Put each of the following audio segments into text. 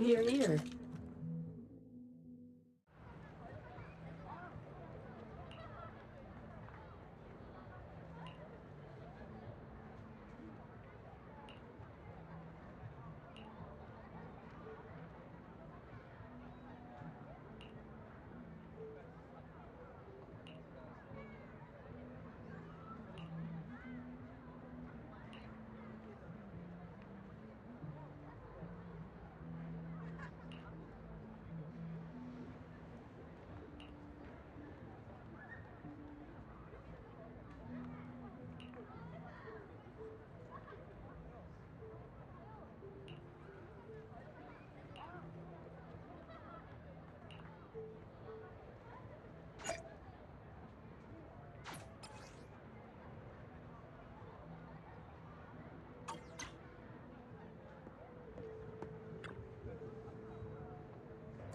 Here, here.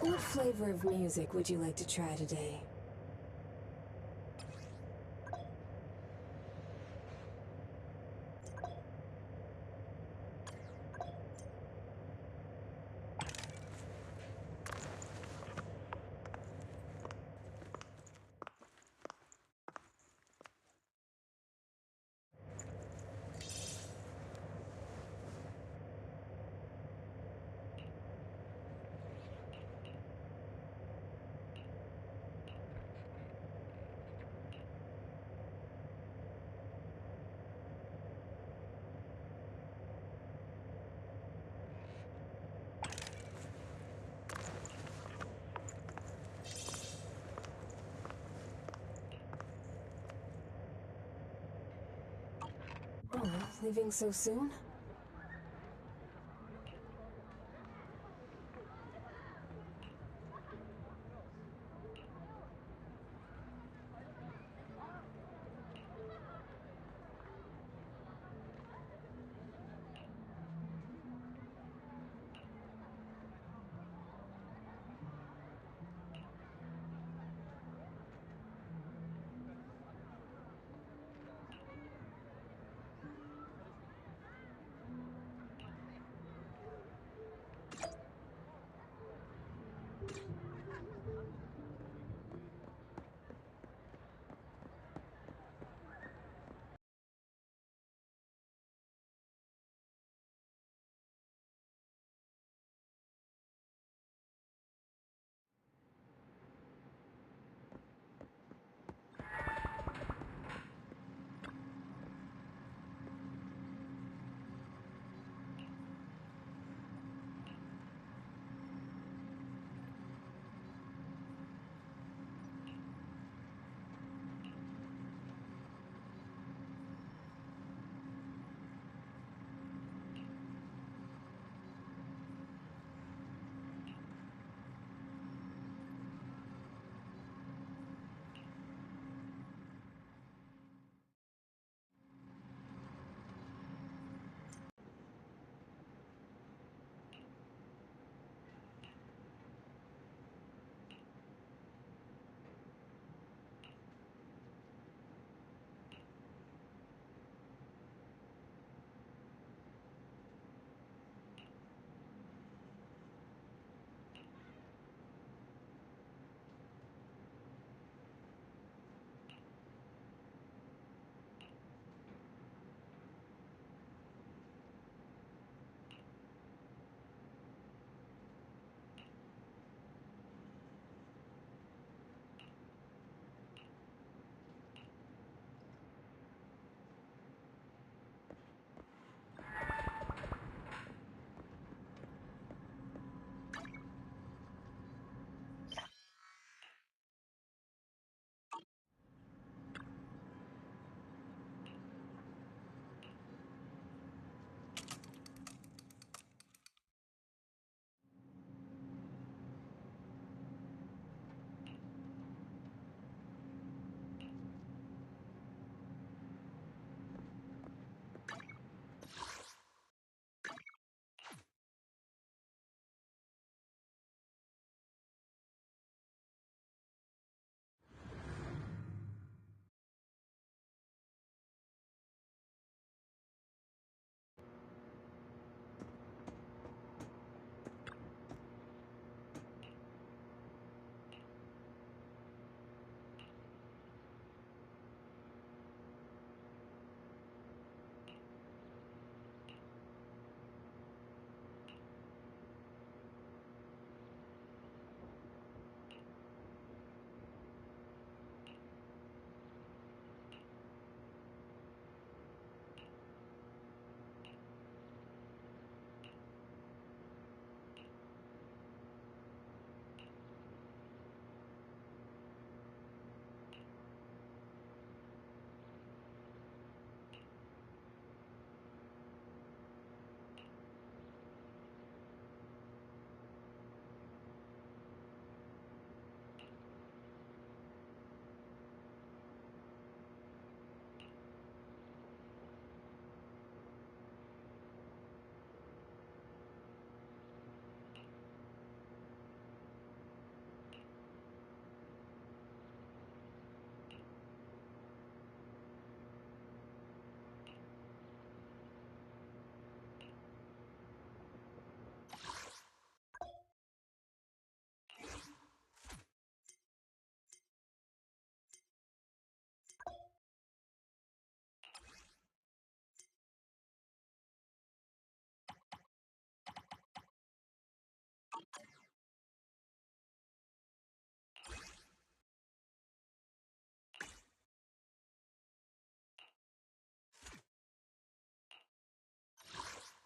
What flavor of music would you like to try today? Oh, leaving so soon?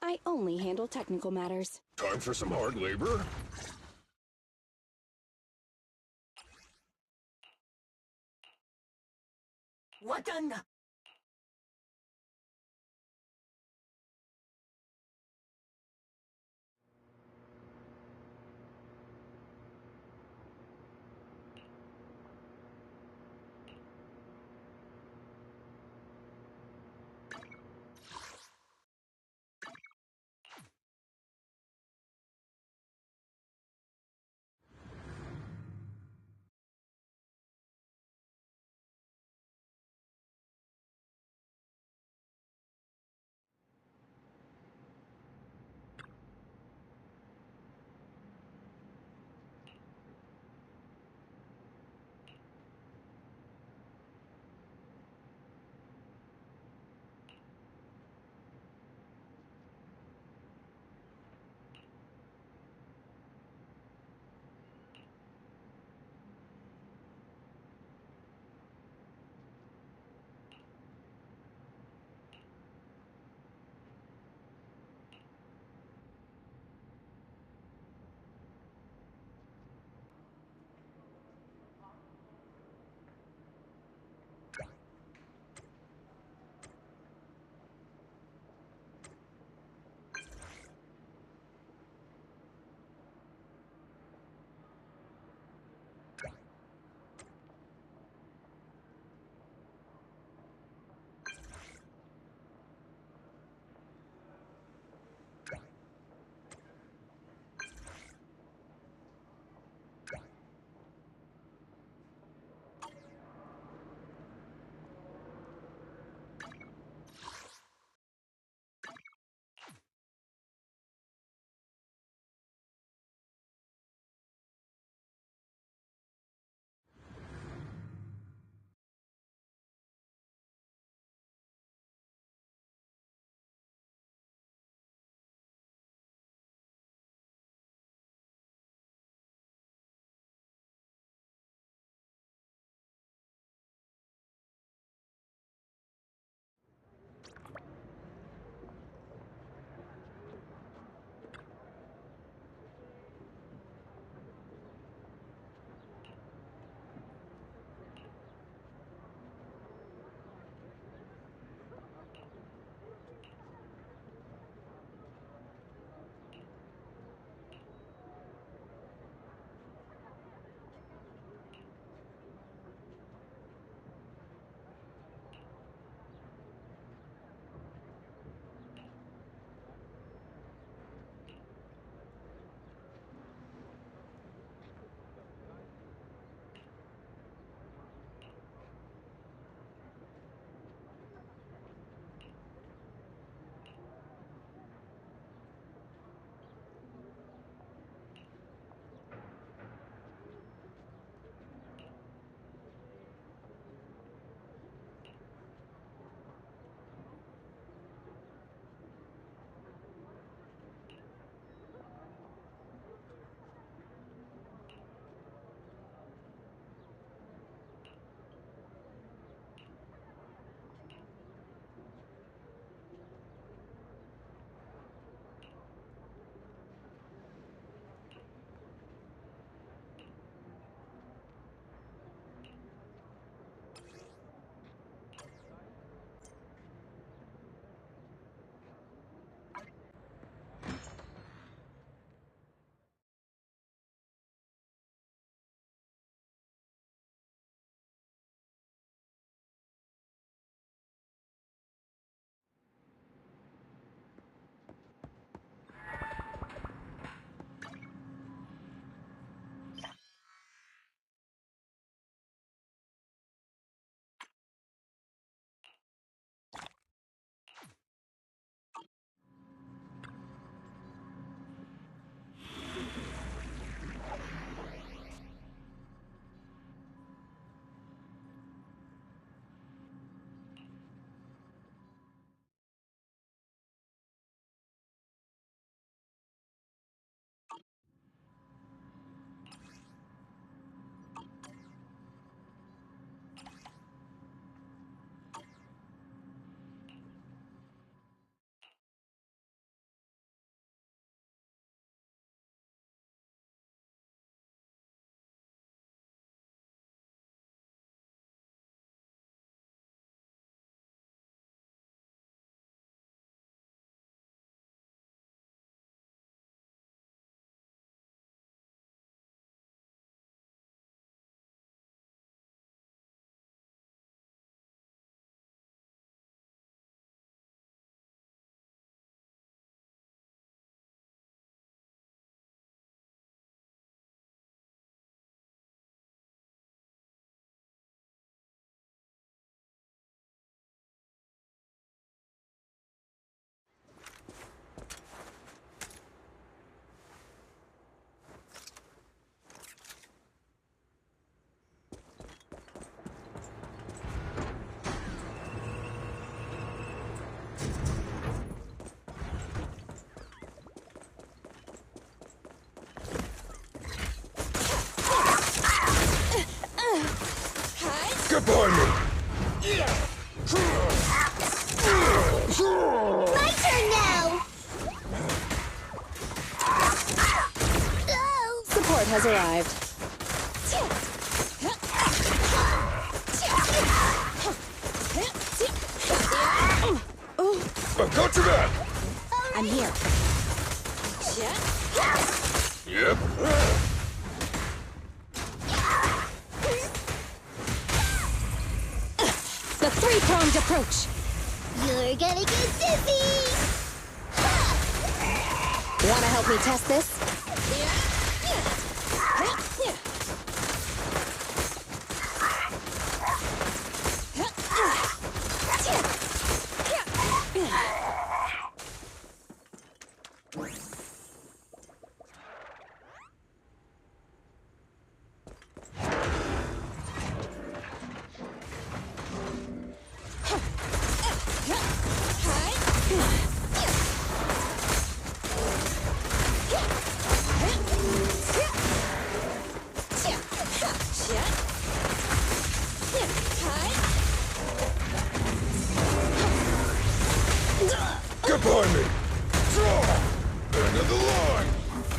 I only handle technical matters. Time for some hard labor? Wakanda! My turn now! Oh. Support has arrived. I've got your back! I'm here. Yep. The three-pronged approach. You're gonna get dizzy! Want to help me test this? Get behind me! End of the line!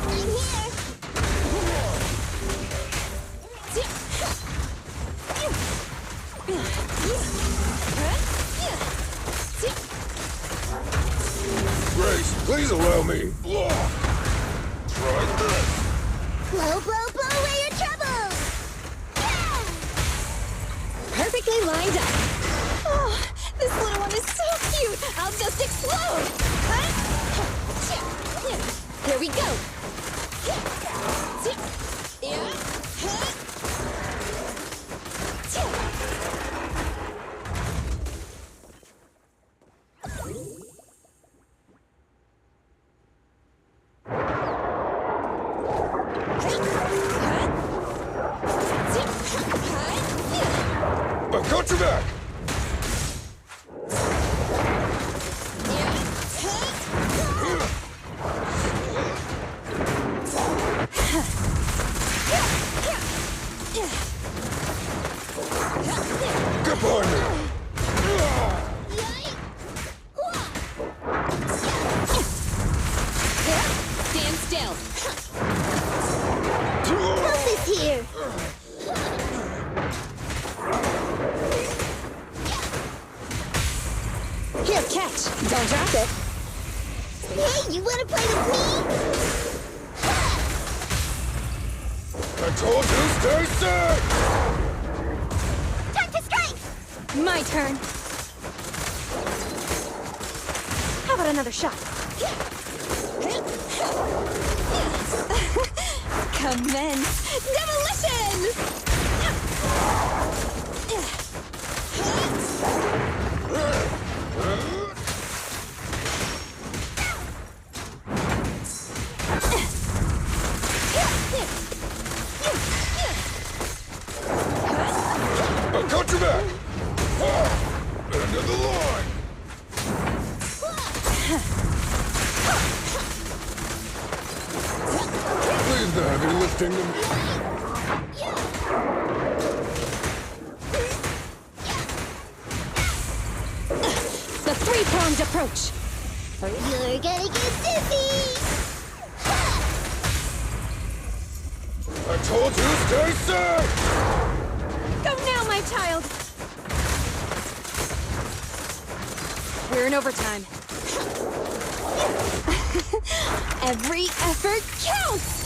I'm here! Grace, please allow me. Try this! Blow, blow, blow away your troubles! Yeah! Perfectly lined up. Oh, this little one is so cute. I'll just explode. Here we go. I've got your back! Get behind me! Stand still. Help is here! Here, catch. Don't drop it. Hey, you wanna play with me? I told you, stay safe! Time to strike! My turn. How about another shot? Commence demolition! I've got your back! End of the line! Leave the heavy lifting to me. The three-pronged approach. You're gonna get dizzy! I told you, stay safe! Go now, my child. We're in overtime. Every effort counts!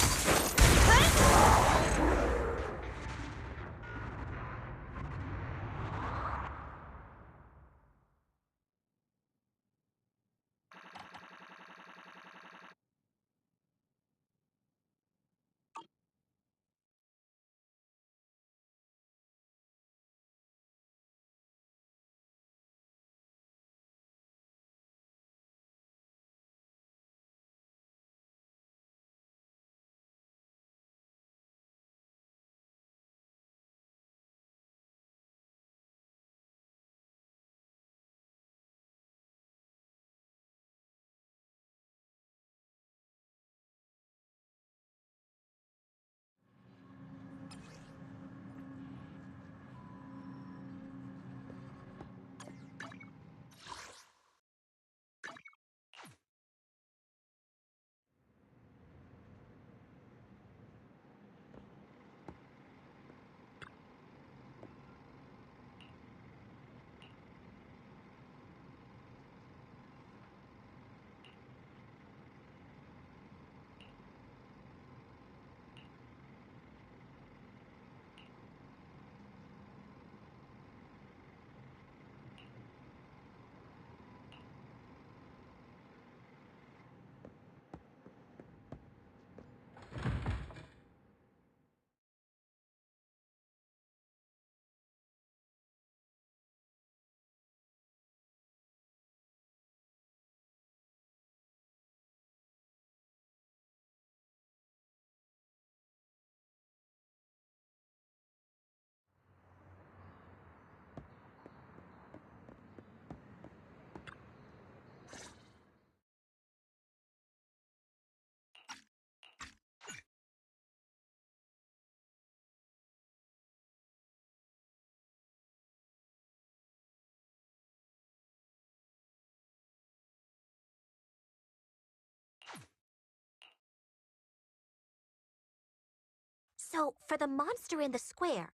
So, for the monster in the square,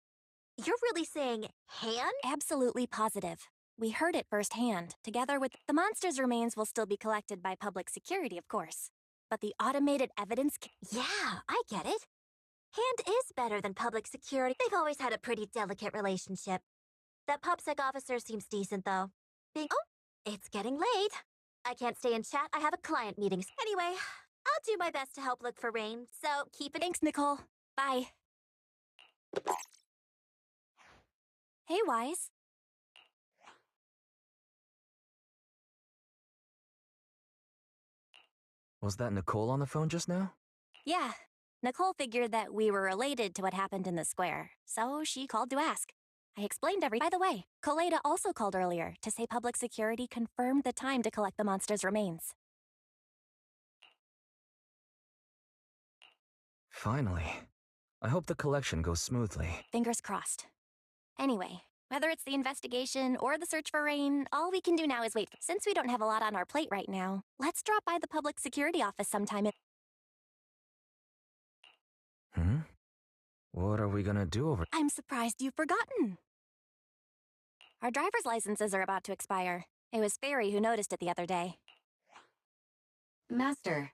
you're really saying hand? Absolutely positive. We heard it firsthand. Together with the monster's remains will still be collected by public security, of course. But the automated evidence... Yeah, I get it. Hand is better than public security. They've always had a pretty delicate relationship. That PubSec officer seems decent, though. Oh, it's getting late. I can't stay and chat. I have a client meeting. Anyway, I'll do my best to help look for Rain, so keep it. Thanks, Nicole. Bye. Hey, Wise. Was that Nicole on the phone just now? Yeah. Nicole figured that we were related to what happened in the square, so she called to ask. I explained everything. By the way, Coleda also called earlier to say public security confirmed the time to collect the monster's remains. Finally. I hope the collection goes smoothly. Fingers crossed. Anyway, whether it's the investigation or the search for Rain, all we can do now is wait. Since we don't have a lot on our plate right now, let's drop by the public security office sometime. What are we gonna do over... I'm surprised you've forgotten. Our driver's licenses are about to expire. It was Fairy who noticed it the other day. Master,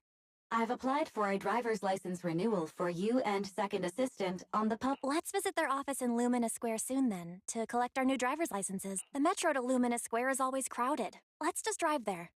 I've applied for a driver's license renewal for you and second assistant on the pub. Let's visit their office in Lumina Square soon then, to collect our new driver's licenses. The metro to Lumina Square is always crowded. Let's just drive there.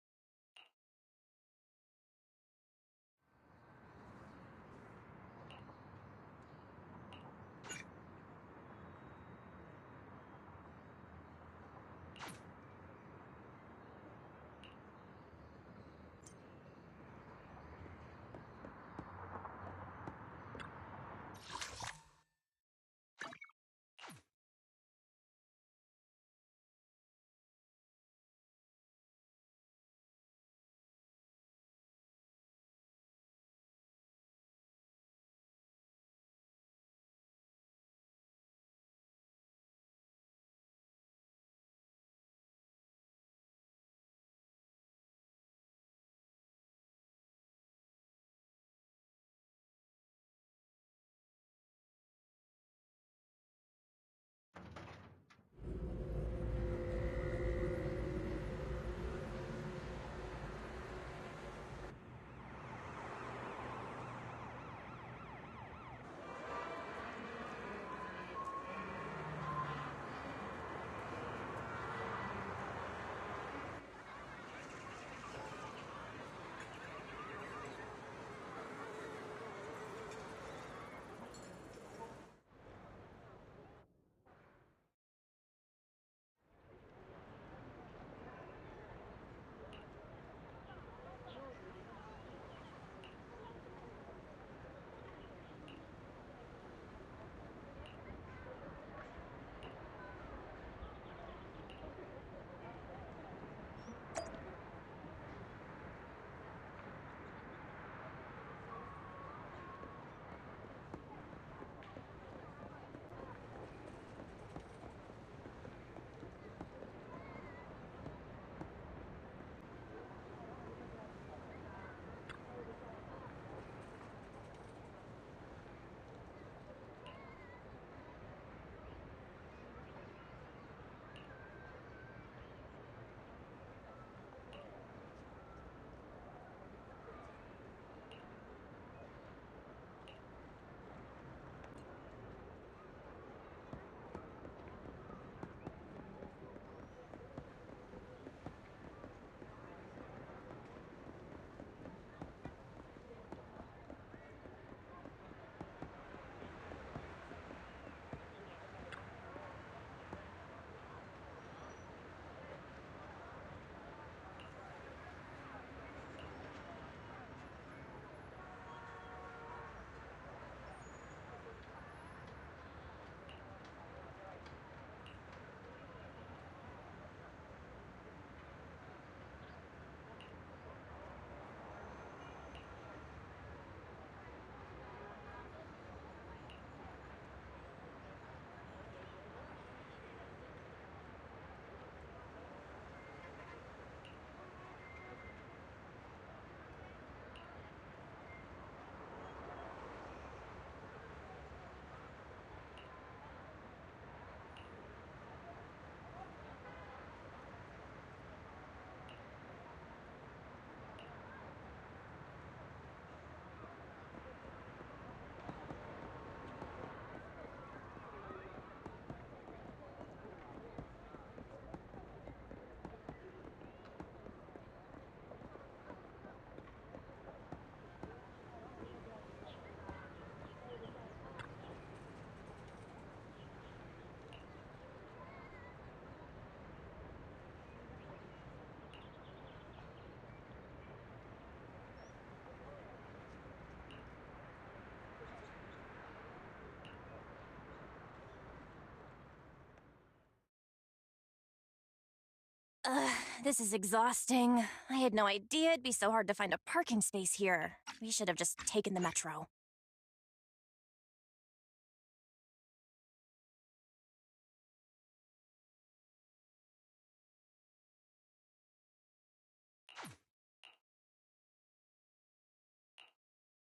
This is exhausting. I had no idea it'd be so hard to find a parking space here. We should have just taken the metro.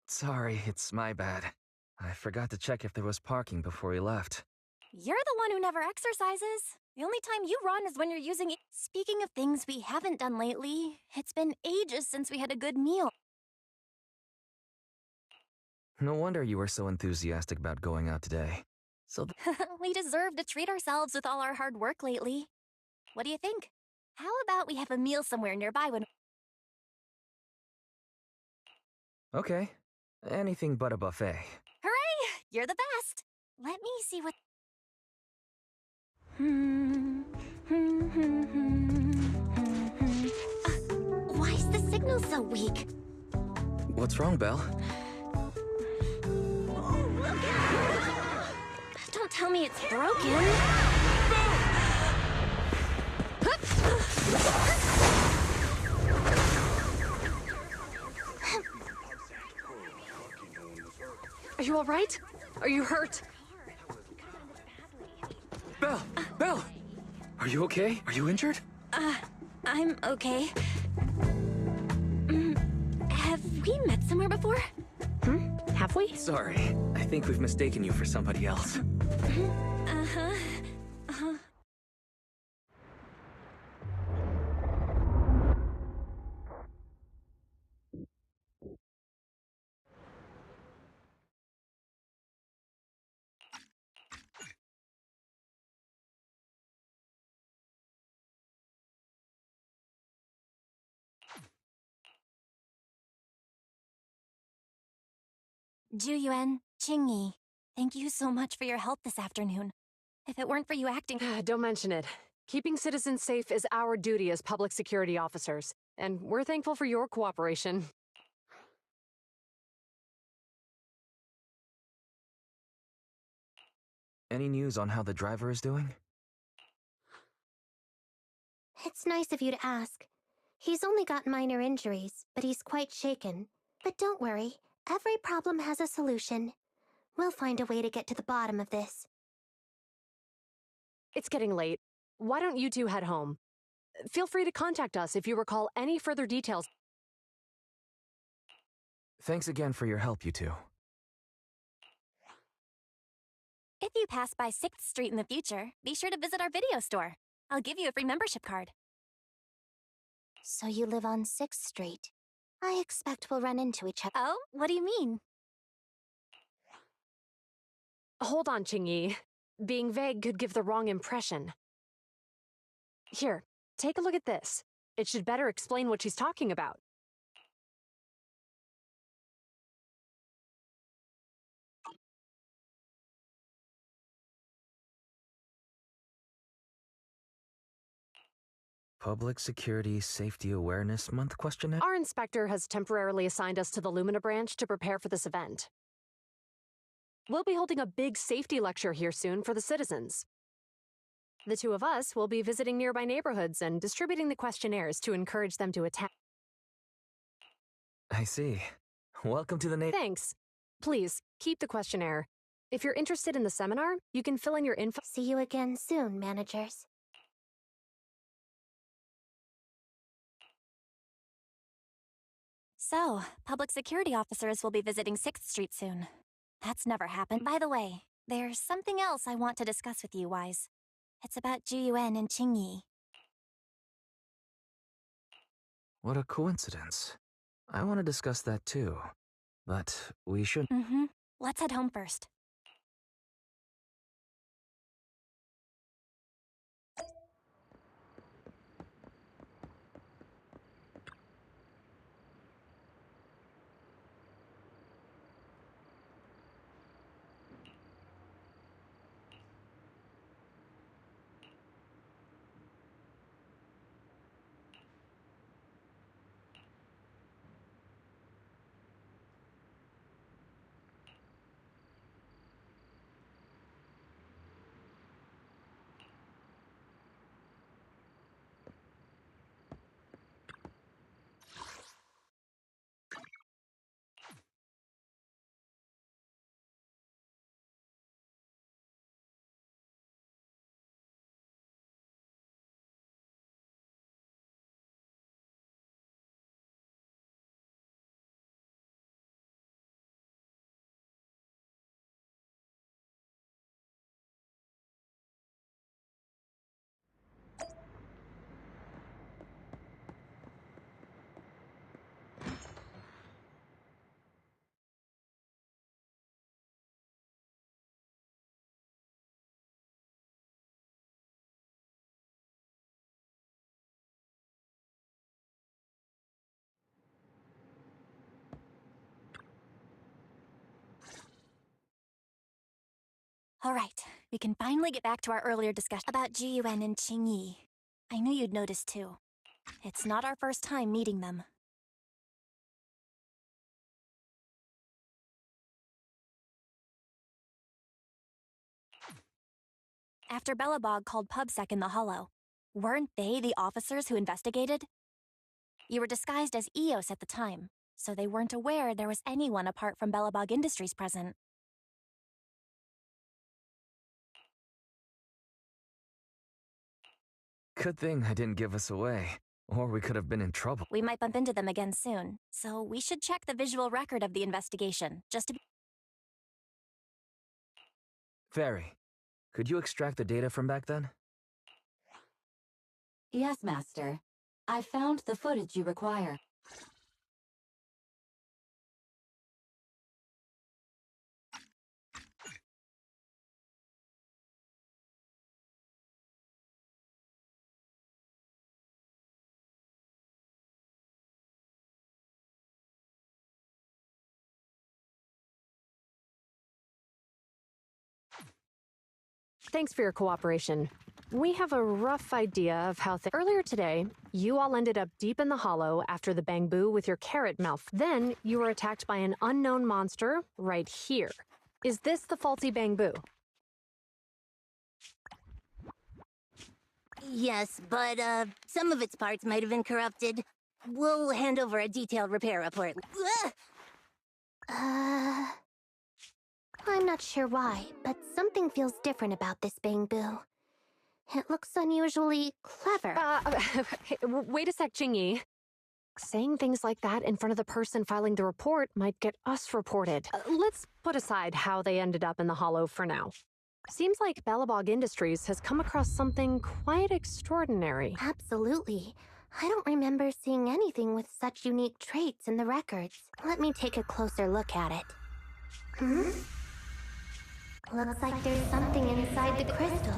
Sorry, it's my bad. I forgot to check if there was parking before we left. You're the one who never exercises. The only time you run is when you're using it. Speaking of things we haven't done lately, it's been ages since we had a good meal. No wonder you were so enthusiastic about going out today. So We deserve to treat ourselves with all our hard work lately. What do you think? How about we have a meal somewhere nearby when... okay. Anything but a buffet. Hooray! You're the best! Let me see what... Why is the signal so weak? What's wrong, Belle? Don't tell me it's broken. Are you all right? Are you hurt? Belle! Belle! Are you okay? Are you injured? I'm okay. Have we met somewhere before? Have we? Sorry. I think we've mistaken you for somebody else. Uh-huh. Juyuan, Qingyi, thank you so much for your help this afternoon. If it weren't for you acting... Don't mention it. Keeping citizens safe is our duty as public security officers, and we're thankful for your cooperation. Any news on how the driver is doing? It's nice of you to ask. He's only got minor injuries, but he's quite shaken. But don't worry, every problem has a solution. We'll find a way to get to the bottom of this. It's getting late. Why don't you two head home? Feel free to contact us if you recall any further details. Thanks again for your help, you two. If you pass by 6th Street in the future, be sure to visit our video store. I'll give you a free membership card. So you live on 6th Street. I expect we'll run into each other. Oh, what do you mean? Hold on, Qingyi. Being vague could give the wrong impression. Here, take a look at this. It should better explain what she's talking about. Public Security Safety Awareness Month questionnaire? Our inspector has temporarily assigned us to the Lumina branch to prepare for this event. We'll be holding a big safety lecture here soon for the citizens. The two of us will be visiting nearby neighborhoods and distributing the questionnaires to encourage them to attend. I see. Welcome to the Thanks. Please, keep the questionnaire. If you're interested in the seminar, you can fill in your info. See you again soon, managers. So, public security officers will be visiting 6th Street soon. That's never happened. By the way, there's something else I want to discuss with you, Wise. It's about Juyuan and Qingyi. What a coincidence. I want to discuss that too. But we should... Let's head home first. All right, we can finally get back to our earlier discussion about Jiyuan and Qingyi. I knew you'd notice too. It's not our first time meeting them. After Belobog called PubSec in the Hollow, weren't they the officers who investigated? You were disguised as EOS at the time, so they weren't aware there was anyone apart from Belobog Industries present. Good thing I didn't give us away, or we could have been in trouble. We might bump into them again soon, so we should check the visual record of the investigation, just to be— Fairy, could you extract the data from back then? Yes, Master. I found the footage you require. Thanks for your cooperation. We have a rough idea of how earlier today, you all ended up deep in the hollow after the bamboo with your carrot mouth. Then you were attacked by an unknown monster right here. Is this the faulty bamboo? Yes, but some of its parts might have been corrupted. We'll hand over a detailed repair report. I'm not sure why, but something feels different about this bamboo. It looks unusually clever. Wait a sec, Qingyi. Saying things like that in front of the person filing the report might get us reported. Let's put aside how they ended up in the hollow for now. Seems like Belobog Industries has come across something quite extraordinary. Absolutely. I don't remember seeing anything with such unique traits in the records. Let me take a closer look at it. Looks like there's something inside the crystal.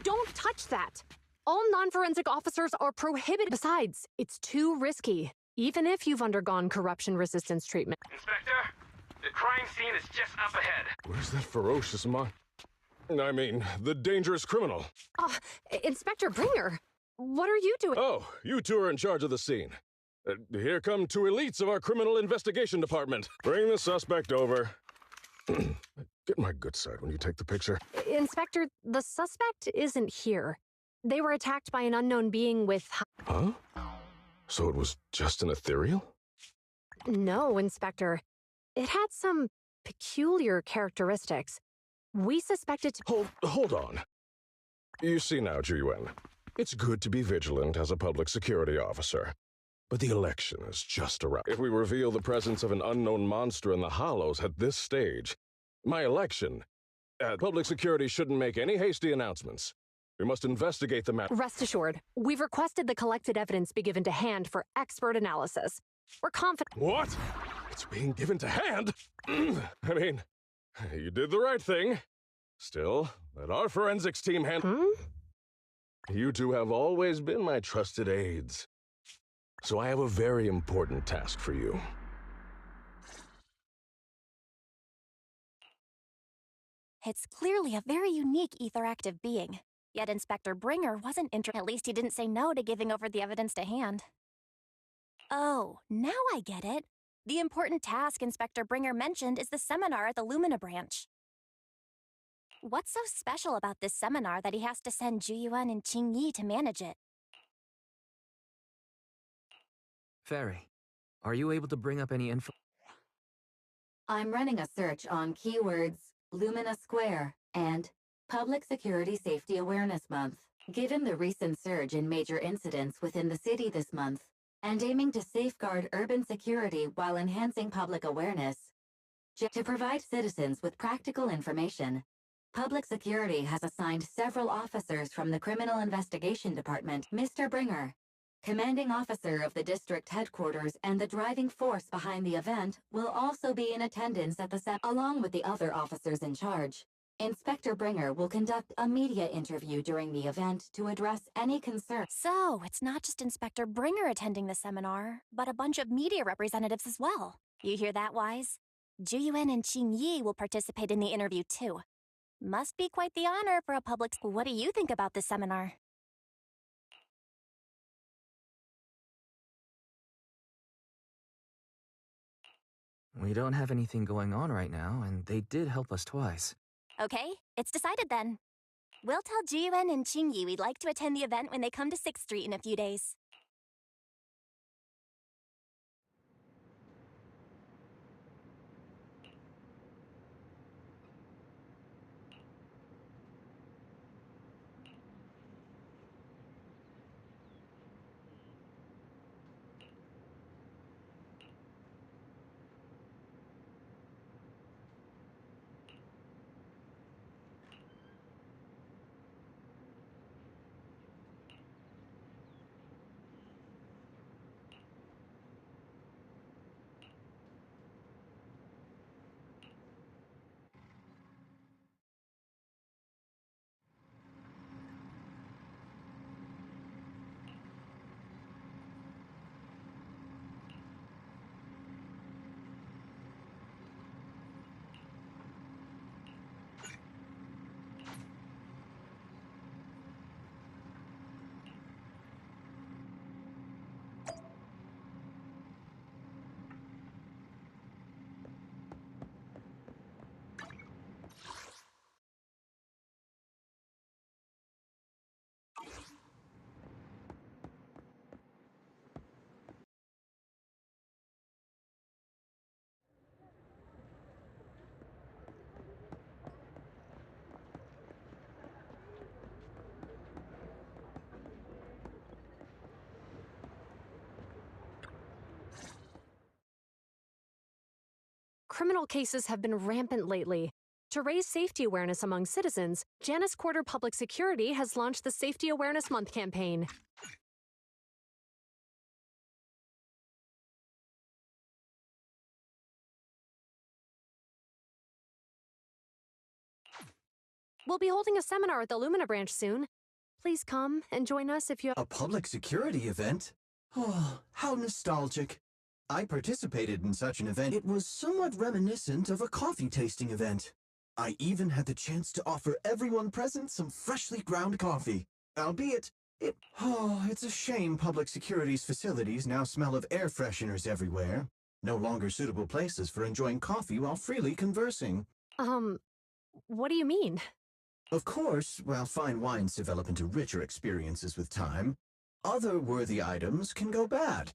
Don't touch that! All non-forensic officers are prohibited. Besides, it's too risky, even if you've undergone corruption resistance treatment. Inspector, the crime scene is just up ahead. Where's that ferocious the dangerous criminal? Inspector Bringer, what are you doing? Oh, you two are in charge of the scene. Here come two elites of our criminal investigation department. Bring the suspect over. Get my good side when you take the picture. Inspector, the suspect isn't here. They were attacked by an unknown being with... Huh? So it was just an ethereal? No, Inspector. It had some peculiar characteristics. We suspected... Hold on. You see now, Jiyuan, it's good to be vigilant as a public security officer. But the election is just around. If we reveal the presence of an unknown monster in the Hollows at this stage, my election, public security shouldn't make any hasty announcements. We must investigate the matter. Rest assured, we've requested the collected evidence be given to hand for expert analysis. We're confident... What? It's being given to hand? You did the right thing. Still, let our forensics team handle... You two have always been my trusted aides. So I have a very important task for you. It's clearly a very unique etheractive being. Yet Inspector Bringer wasn't interested. At least he didn't say no to giving over the evidence to hand. Oh, now I get it. The important task Inspector Bringer mentioned is the seminar at the Lumina branch. What's so special about this seminar that he has to send Jiyuan and Qingyi to manage it? Fairy, are you able to bring up any info? I'm running a search on keywords Lumina Square and Public Security Safety Awareness Month. Given the recent surge in major incidents within the city this month, and aiming to safeguard urban security while enhancing public awareness, to provide citizens with practical information, Public Security has assigned several officers from the Criminal Investigation Department. Mr. Bringer, commanding officer of the district headquarters and the driving force behind the event, will also be in attendance at the along with the other officers in charge. Inspector Bringer will conduct a media interview during the event to address any concerns. So, it's not just Inspector Bringer attending the seminar, but a bunch of media representatives as well. You hear that, Wise? Juyuan and Qingyi will participate in the interview too. Must be quite the honor for a public... What do you think about this seminar? We don't have anything going on right now, and they did help us twice. Okay, it's decided then. We'll tell Juyuan and Qingyi we'd like to attend the event when they come to 6th Street in a few days. Criminal cases have been rampant lately. To raise safety awareness among citizens, Janus Quarter Public Security has launched the Safety Awareness Month campaign. We'll be holding a seminar at the Lumina branch soon. Please come and join us if you... A public security event? Oh, how nostalgic. I participated in such an event. It was somewhat reminiscent of a coffee tasting event. I even had the chance to offer everyone present some freshly ground coffee. Albeit, it's a shame public security's facilities now smell of air fresheners everywhere. No longer suitable places for enjoying coffee while freely conversing. What do you mean? Of course, while fine wines develop into richer experiences with time, other worthy items can go bad.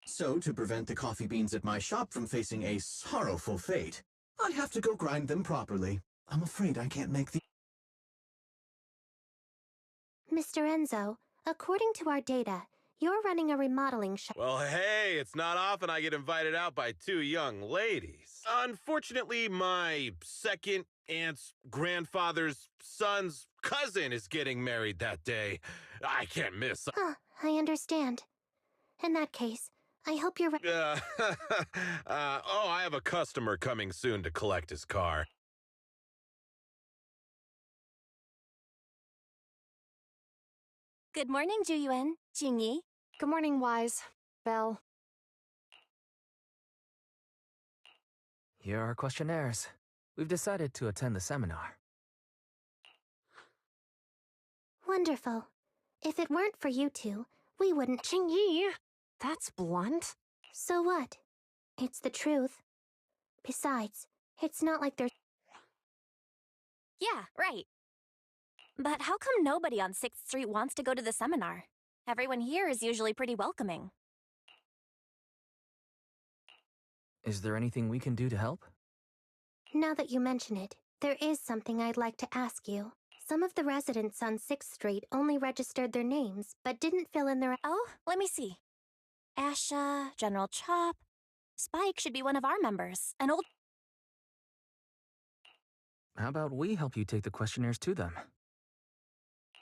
So, to prevent the coffee beans at my shop from facing a sorrowful fate, I have to go grind them properly. I'm afraid I can't make the... Mr. Enzo, according to our data, you're running a remodeling shop. Well, hey, it's not often I get invited out by two young ladies. Unfortunately, my second aunt's grandfather's son's cousin is getting married that day. I can't miss. I understand. In that case, I hope you're... I have a customer coming soon to collect his car. Good morning, Juyuan, Qingyi. Good morning, Wise. Belle. Here are our questionnaires. We've decided to attend the seminar. Wonderful. If it weren't for you two, we wouldn't... Qingyi! That's blunt. So what? It's the truth. Besides, it's not like there's... Yeah, right. But how come nobody on 6th Street wants to go to the seminar? Everyone here is usually pretty welcoming. Is there anything we can do to help? Now that you mention it, there is something I'd like to ask you. Some of the residents on 6th Street only registered their names, but didn't fill in their... Oh, let me see. Asha, General Chop. Spike should be one of our members. An old... How about we help you take the questionnaires to them?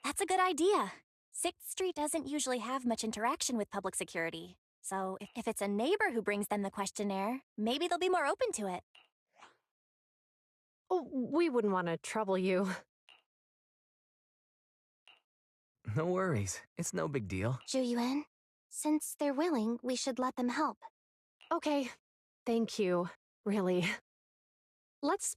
That's a good idea. 6th Street doesn't usually have much interaction with public security. So if it's a neighbor who brings them the questionnaire, maybe they'll be more open to it. Oh, we wouldn't want to trouble you. No worries. It's no big deal. Juyuan, since they're willing, we should let them help. Okay. Thank you. Really. Let's...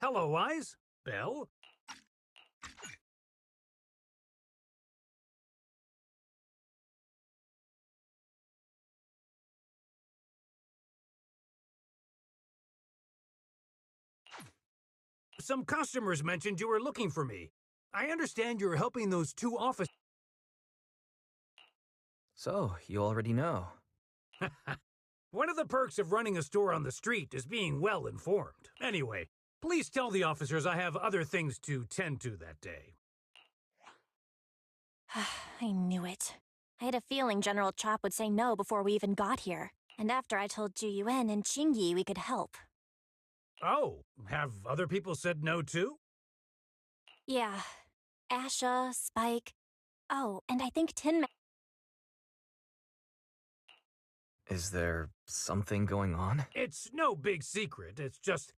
Hello, Wise. Belle? Some customers mentioned you were looking for me. I understand you're helping those two officers. So, you already know. One of the perks of running a store on the street is being well informed. Anyway, please tell the officers I have other things to tend to that day. I knew it. I had a feeling General Chop would say no before we even got here. And after I told Ju Yuen and Chingy we could help. Oh, have other people said no too? Yeah. Asha, Spike. Oh, and I think Tin Man. Is there something going on? It's no big secret. It's just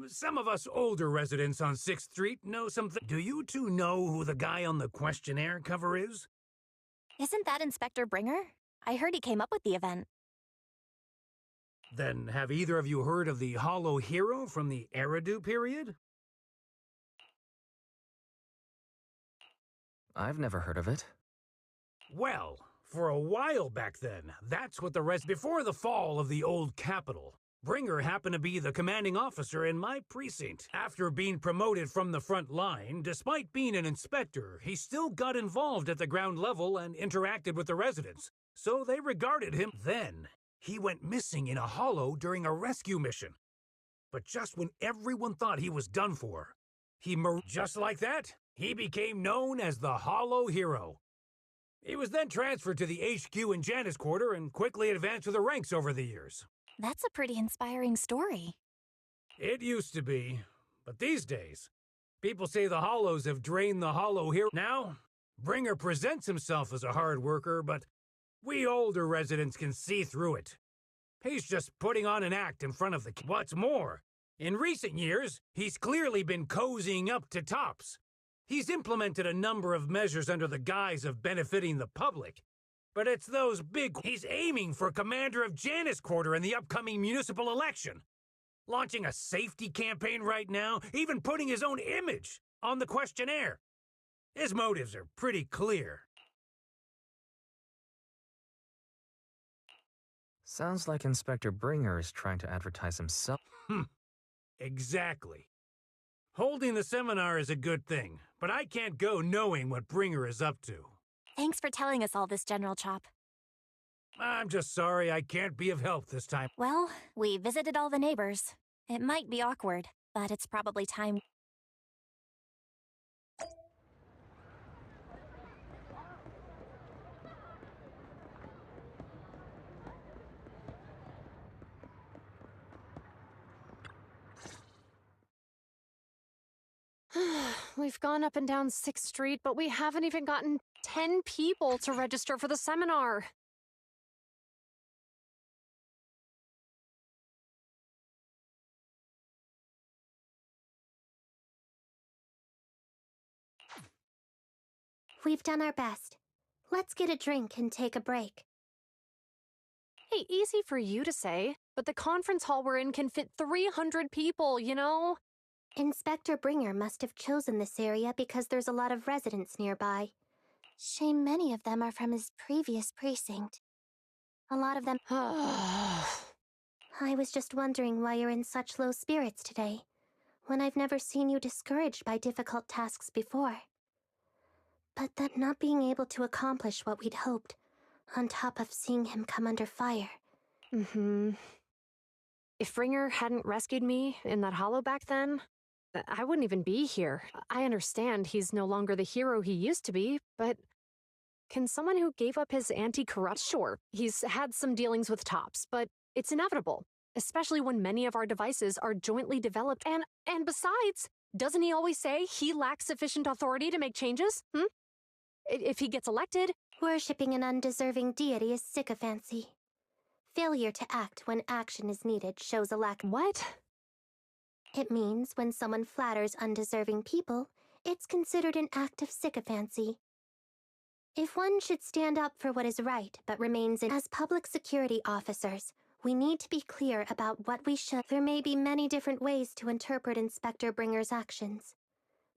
some of us older residents on 6th Street know something. Do you two know who the guy on the questionnaire cover is? Isn't that Inspector Bringer? I heard he came up with the event. Then have either of you heard of the Hollow Hero from the Eridu period? I've never heard of it. Well, for a while back then, that's what before the fall of the old capital, Bringer happened to be the commanding officer in my precinct. After being promoted from the front line, despite being an inspector, he still got involved at the ground level and interacted with the residents. So they regarded him. Then, he went missing in a hollow during a rescue mission. But just when everyone thought he was done for, just like that, he became known as the Hollow Hero. He was then transferred to the HQ in Janus Quarter and quickly advanced to the ranks over the years. That's a pretty inspiring story. It used to be, but these days, people say the Hollows have drained the Hollow Hero. Now, Bringer presents himself as a hard worker, but we older residents can see through it. He's just putting on an act in front of the... What's more, in recent years, he's clearly been cozying up to tops. He's implemented a number of measures under the guise of benefiting the public. But it's those big... He's aiming for commander of Janus Quarter in the upcoming municipal election. Launching a safety campaign right now, even putting his own image on the questionnaire. His motives are pretty clear. Sounds like Inspector Bringer is trying to advertise himself. Exactly. Holding the seminar is a good thing, but I can't go knowing what Bringer is up to. Thanks for telling us all this, General Chop. I'm just sorry I can't be of help this time. Well, we visited all the neighbors. It might be awkward, but it's probably time. We've gone up and down 6th Street, but we haven't even gotten 10 people to register for the seminar. We've done our best. Let's get a drink and take a break. Hey, easy for you to say, but the conference hall we're in can fit 300 people, you know? Inspector Bringer must have chosen this area because there's a lot of residents nearby. Shame many of them are from his previous precinct. A lot of them... I was just wondering why you're in such low spirits today, when I've never seen you discouraged by difficult tasks before. But that not being able to accomplish what we'd hoped, on top of seeing him come under fire. If Bringer hadn't rescued me in that hollow back then, I wouldn't even be here. I understand he's no longer the hero he used to be, but can someone who gave up his anti-corrupt... Sure, he's had some dealings with tops, but it's inevitable, especially when many of our devices are jointly developed. And besides, doesn't he always say he lacks sufficient authority to make changes? If he gets elected... Worshipping an undeserving deity is sycophancy. Failure to act when action is needed shows a lack... What? It means when someone flatters undeserving people, it's considered an act of sycophancy. If one should stand up for what is right but remains in... As public security officers, we need to be clear about what we should... There may be many different ways to interpret Inspector Bringer's actions.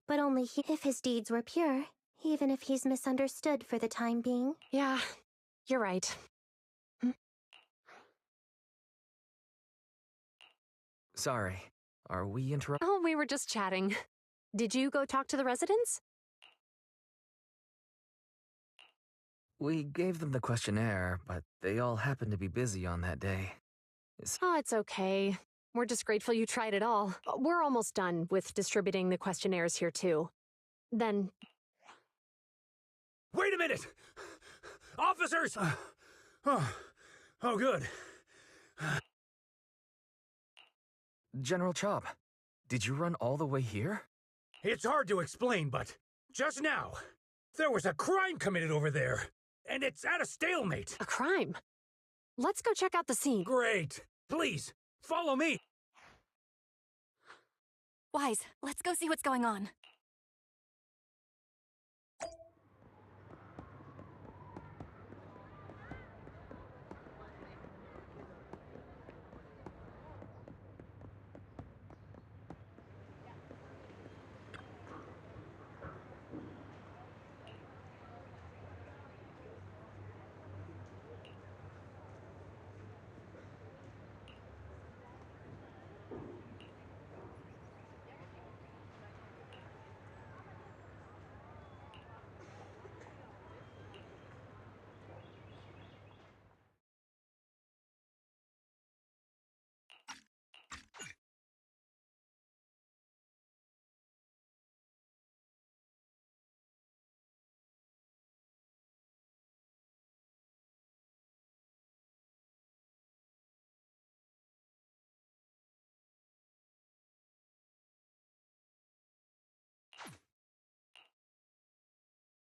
But only if his deeds were pure, even if he's misunderstood for the time being. Yeah, you're right. Sorry, are we interrupting? Oh, we were just chatting. Did you go talk to the residents? We gave them the questionnaire, but they all happened to be busy on that day. Oh, it's okay. We're just grateful you tried it all. We're almost done with distributing the questionnaires here, too. Then... Wait a minute! Officers! Oh, good. General Chop, did you run all the way here? It's hard to explain, but just now, there was a crime committed over there, and it's at a stalemate. A crime? Let's go check out the scene. Great! Please, follow me! Wise, let's go see what's going on.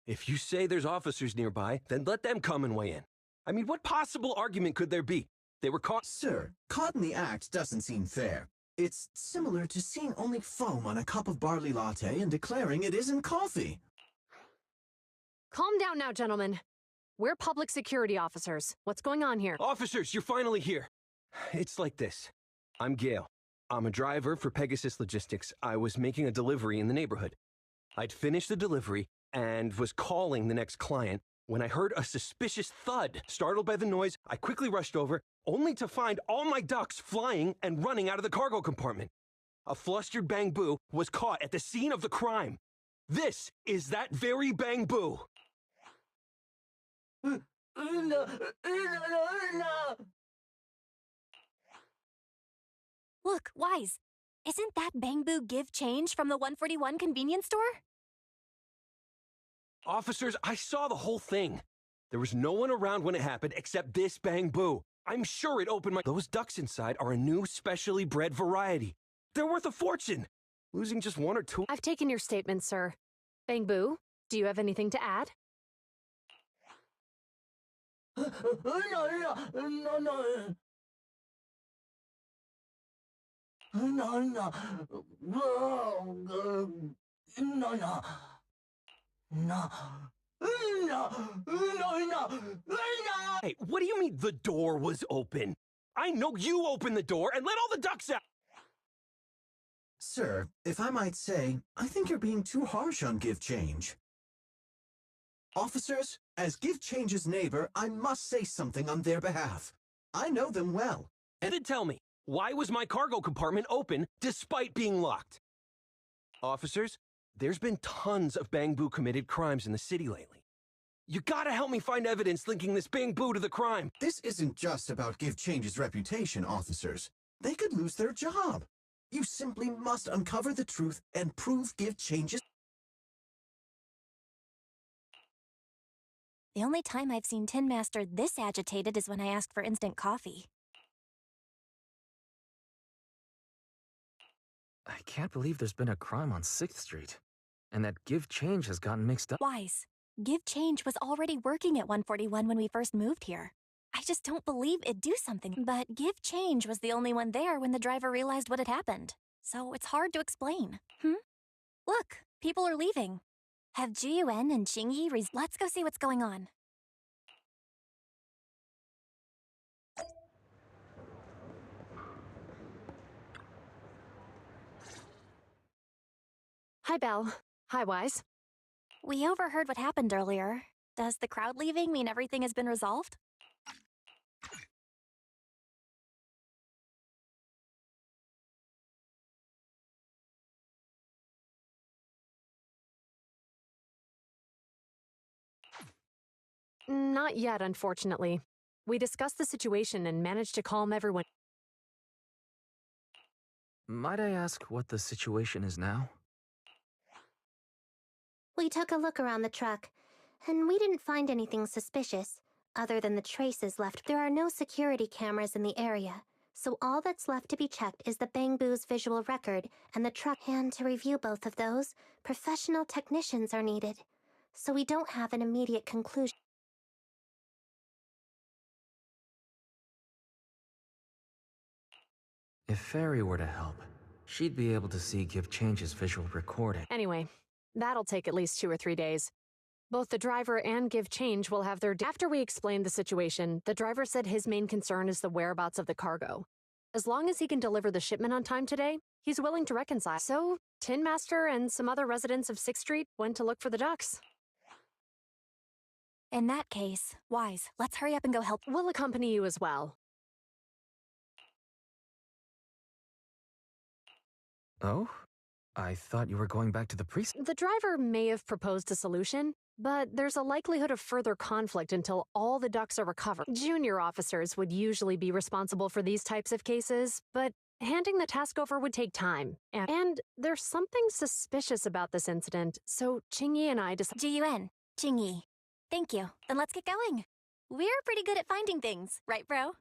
If you say there's officers nearby, then let them come and weigh in. I mean, what possible argument could there be? They were caught— Sir, caught in the act doesn't seem fair. It's similar to seeing only foam on a cup of barley latte and declaring it isn't coffee. Calm down now, gentlemen. We're public security officers. What's going on here? Officers, you're finally here. It's like this. I'm Gale. I'm a driver for Pegasus Logistics. I was making a delivery in the neighborhood. I'd finished the delivery and was calling the next client when I heard a suspicious thud. Startled by the noise, I quickly rushed over, only to find all my ducks flying and running out of the cargo compartment. A flustered Bang Boo was caught at the scene of the crime. This is that very Bang Boo. Look, Wise, isn't that Bang Boo Give Change from the 141 convenience store? Officers, I saw the whole thing. There was no one around when it happened except this Bang Boo. I'm sure it opened my— Those ducks inside are a new specially bred variety. They're worth a fortune. Losing just one or two— I've taken your statement, sir. Bang Boo, do you have anything to add? Hey, what do you mean the door was open? I know you opened the door and let all the ducks out! Sir, if I might say, I think you're being too harsh on Give Change. Officers, as Give Change's neighbor, I must say something on their behalf. I know them well. And then tell me, why was my cargo compartment open despite being locked? Officers, there's been tons of Bang Boo committed crimes in the city lately. You gotta help me find evidence linking this Bang Boo to the crime. This isn't just about Give Change's reputation, officers. They could lose their job. You simply must uncover the truth and prove Give Change's— The only time I've seen Tin Master this agitated is when I asked for instant coffee. I can't believe there's been a crime on 6th Street, and that Give Change has gotten mixed up. Wise, Give Change was already working at 141 when we first moved here. I just don't believe it'd do something. But Give Change was the only one there when the driver realized what had happened. So it's hard to explain. Look, people are leaving. Have Jiyuan and Qingyi Let's go see what's going on. Hi, Belle. Hi, Wise. We overheard what happened earlier. Does the crowd leaving mean everything has been resolved? Not yet, unfortunately. We discussed the situation and managed to calm everyone. Might I ask what the situation is now? We took a look around the truck, and we didn't find anything suspicious, other than the traces left. There are no security cameras in the area, so all that's left to be checked is the Bang Boo's visual record and the truck. And to review both of those, professional technicians are needed, so we don't have an immediate conclusion. If Fairy were to help, she'd be able to see Give Change's visual recording. Anyway, that'll take at least 2 or 3 days. Both the driver and Give Change will have their... After we explained the situation, the driver said his main concern is the whereabouts of the cargo. As long as he can deliver the shipment on time today, he's willing to reconcile. So, Tin Master and some other residents of 6th Street went to look for the ducks. In that case, Wise, let's hurry up and go help. We'll accompany you as well. Oh? I thought you were going back to the precinct. The driver may have proposed a solution, but there's a likelihood of further conflict until all the ducks are recovered. Junior officers would usually be responsible for these types of cases, but handing the task over would take time. And there's something suspicious about this incident, so Qingyi and I decided... G-U-N. Qingyi. Thank you. Then let's get going. We're pretty good at finding things, right, bro?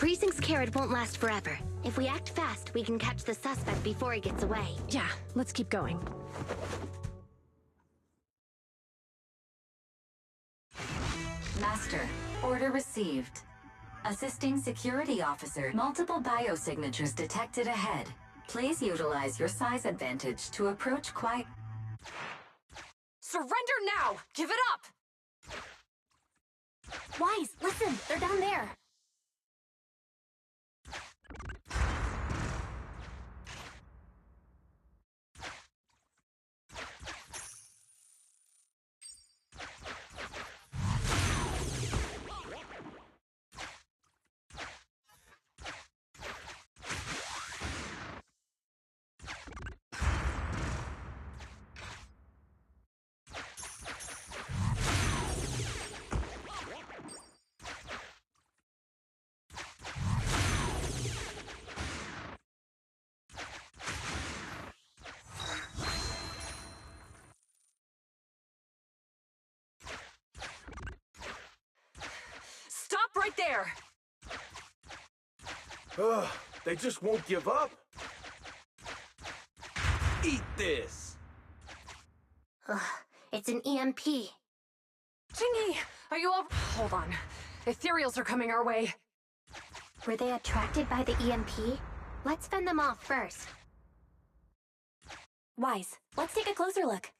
precinct's carrot won't last forever. If we act fast, we can catch the suspect before he gets away. Yeah, let's keep going. Master, order received. Assisting security officer, multiple biosignatures detected ahead. Please utilize your size advantage to approach quiet. Surrender now! Give it up! Wise, listen, they're down there. Stop right there! Ugh, they just won't give up. Eat this! Ugh, it's an EMP. Jingy, are you all... Hold on. Ethereals are coming our way. Were they attracted by the EMP? Let's fend them off first. Wise, let's take a closer look.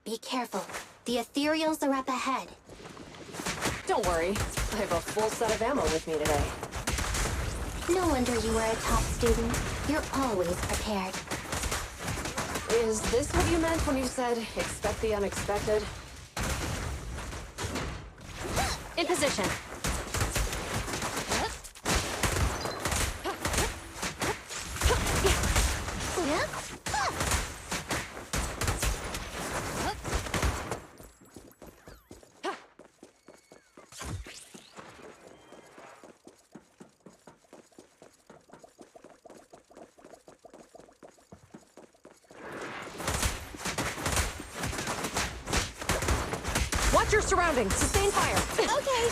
Be careful. The ethereals are up ahead. Don't worry. I have a full set of ammo with me today. No wonder you were a top student. You're always prepared. Is this what you meant when you said, expect the unexpected? In position. Watch your surroundings. Sustain fire. Okay.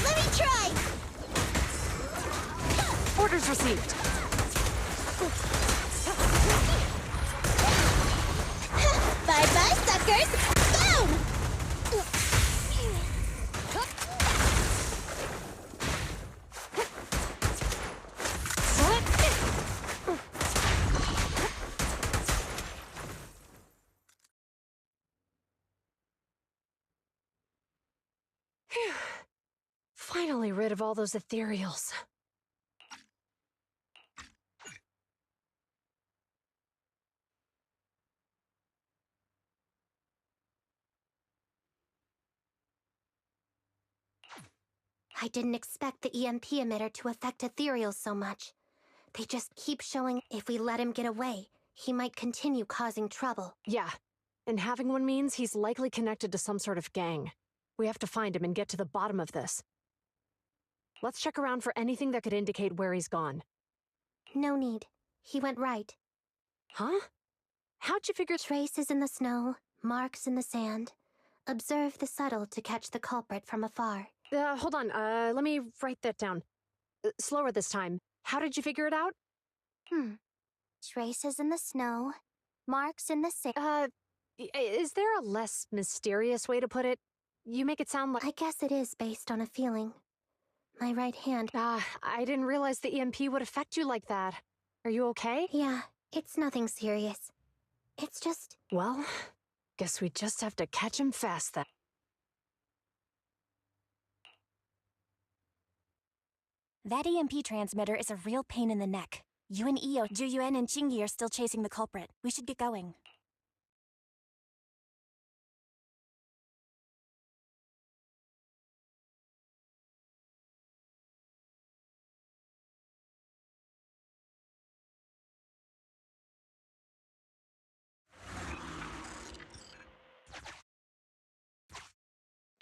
Let me try! Orders received. Bye-bye, suckers! Boom! Phew. Finally rid of all those ethereals. I didn't expect the EMP emitter to affect ethereals so much. They just keep showing. If we let him get away, he might continue causing trouble. Yeah, and having one means he's likely connected to some sort of gang. We have to find him and get to the bottom of this. Let's check around for anything that could indicate where he's gone. No need. He went right. Huh? How'd you figure— Traces in the snow, Marks in the sand. Observe the subtle to catch the culprit from afar. Hold on, let me write that down. Slower this time. How did you figure it out? Traces in the snow. Marks in the sand. Is there a less mysterious way to put it? You make it sound like— I guess it is based on a feeling. My right hand. I didn't realize the EMP would affect you like that. Are you okay? Yeah, it's nothing serious. It's just... Well, guess we just have to catch him fast then. That EMP transmitter is a real pain in the neck. You and Io, Juyuan, and Chingy are still chasing the culprit. We should get going.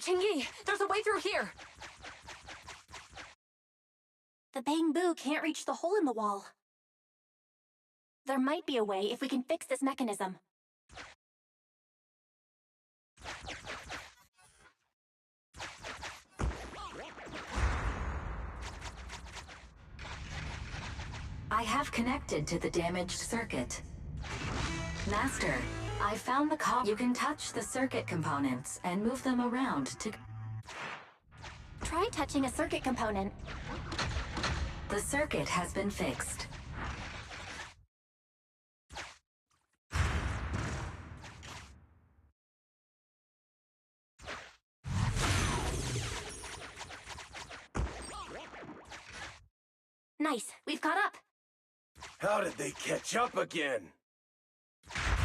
Chingy, there's a way through here! The bamboo can't reach the hole in the wall. There might be a way if we can fix this mechanism. I have connected to the damaged circuit. Master, I found the You can touch the circuit components and move them around to... Try touching a circuit component. The circuit has been fixed. Nice, we've caught up. How did they catch up again?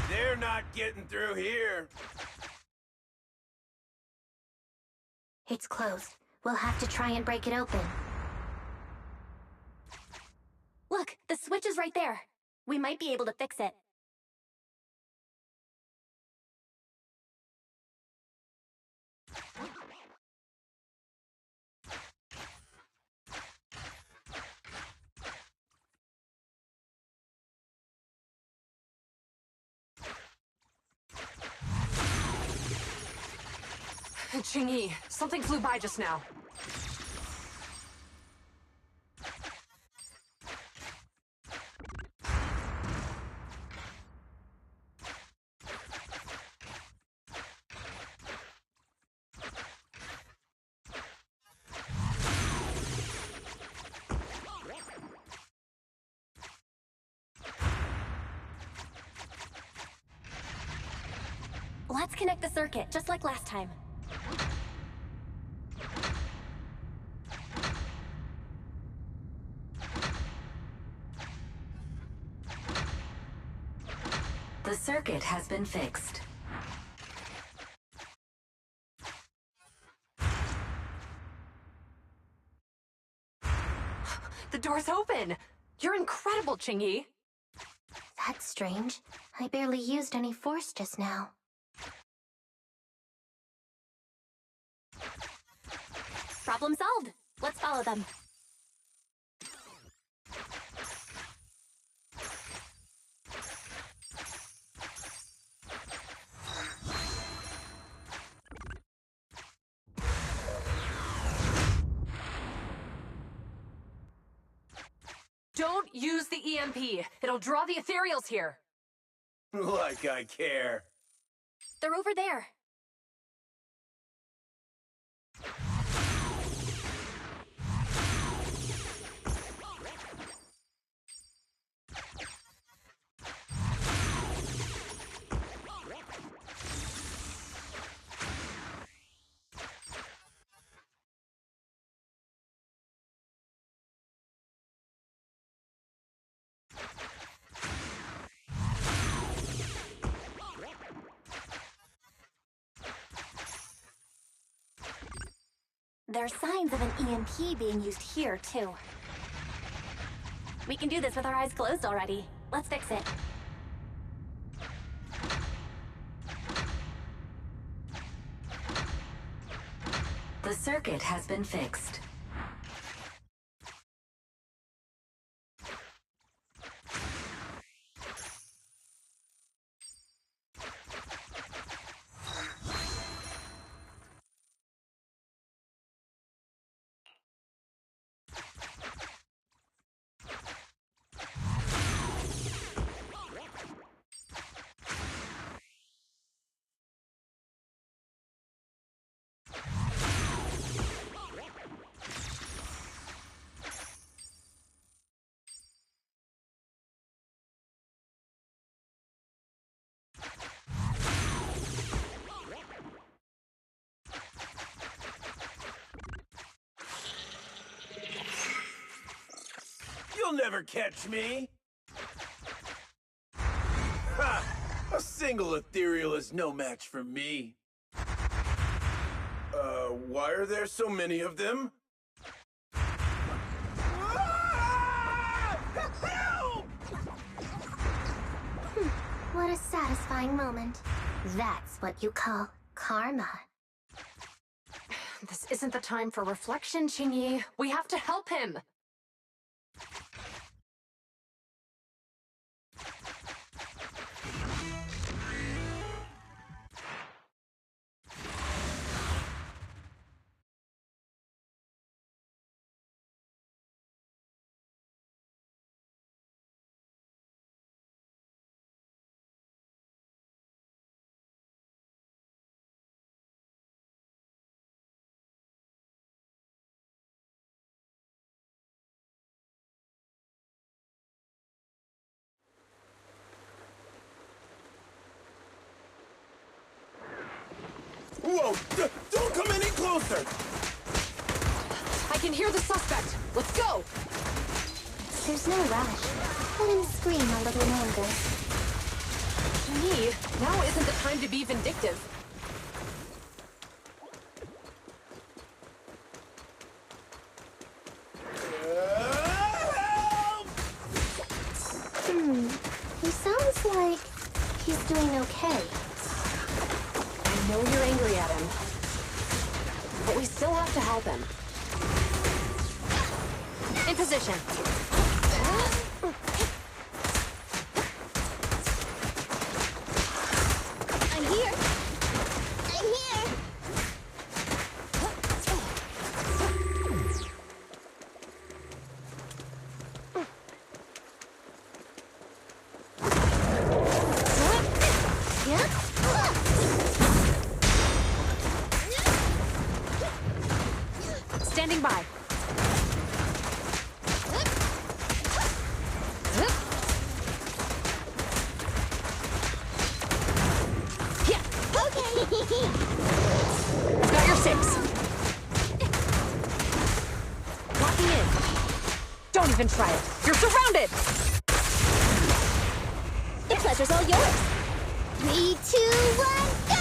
They're not getting through here. It's closed. We'll have to try and break it open. Look, the switch is right there. We might be able to fix it. Chingy, something flew by just now. Let's connect the circuit, just like last time. The circuit has been fixed. The door's open! You're incredible, Chingy! That's strange. I barely used any force just now. Problem solved. Let's follow them. Don't use the EMP. It'll draw the ethereals here. Like I care. They're over there. There's signs of an EMP being used here, too. We can do this with our eyes closed already. Let's fix it. The circuit has been fixed. You'll never catch me! Ha! A single ethereal is no match for me. Why are there so many of them? Help! What a satisfying moment. That's what you call karma. This isn't the time for reflection, Qingyi. We have to help him. Whoa! Don't come any closer! I can hear the suspect. Let's go! There's no rush. Let him scream a little longer. Qingyi, now isn't the time to be vindictive. He sounds like he's doing okay. I know you're angry at him, but we still have to help him. In position. I'm here. I'm here. Standing by. Got your six. Locking in. Don't even try it. You're surrounded! The pleasure's all yours. 3, 2, 1, go!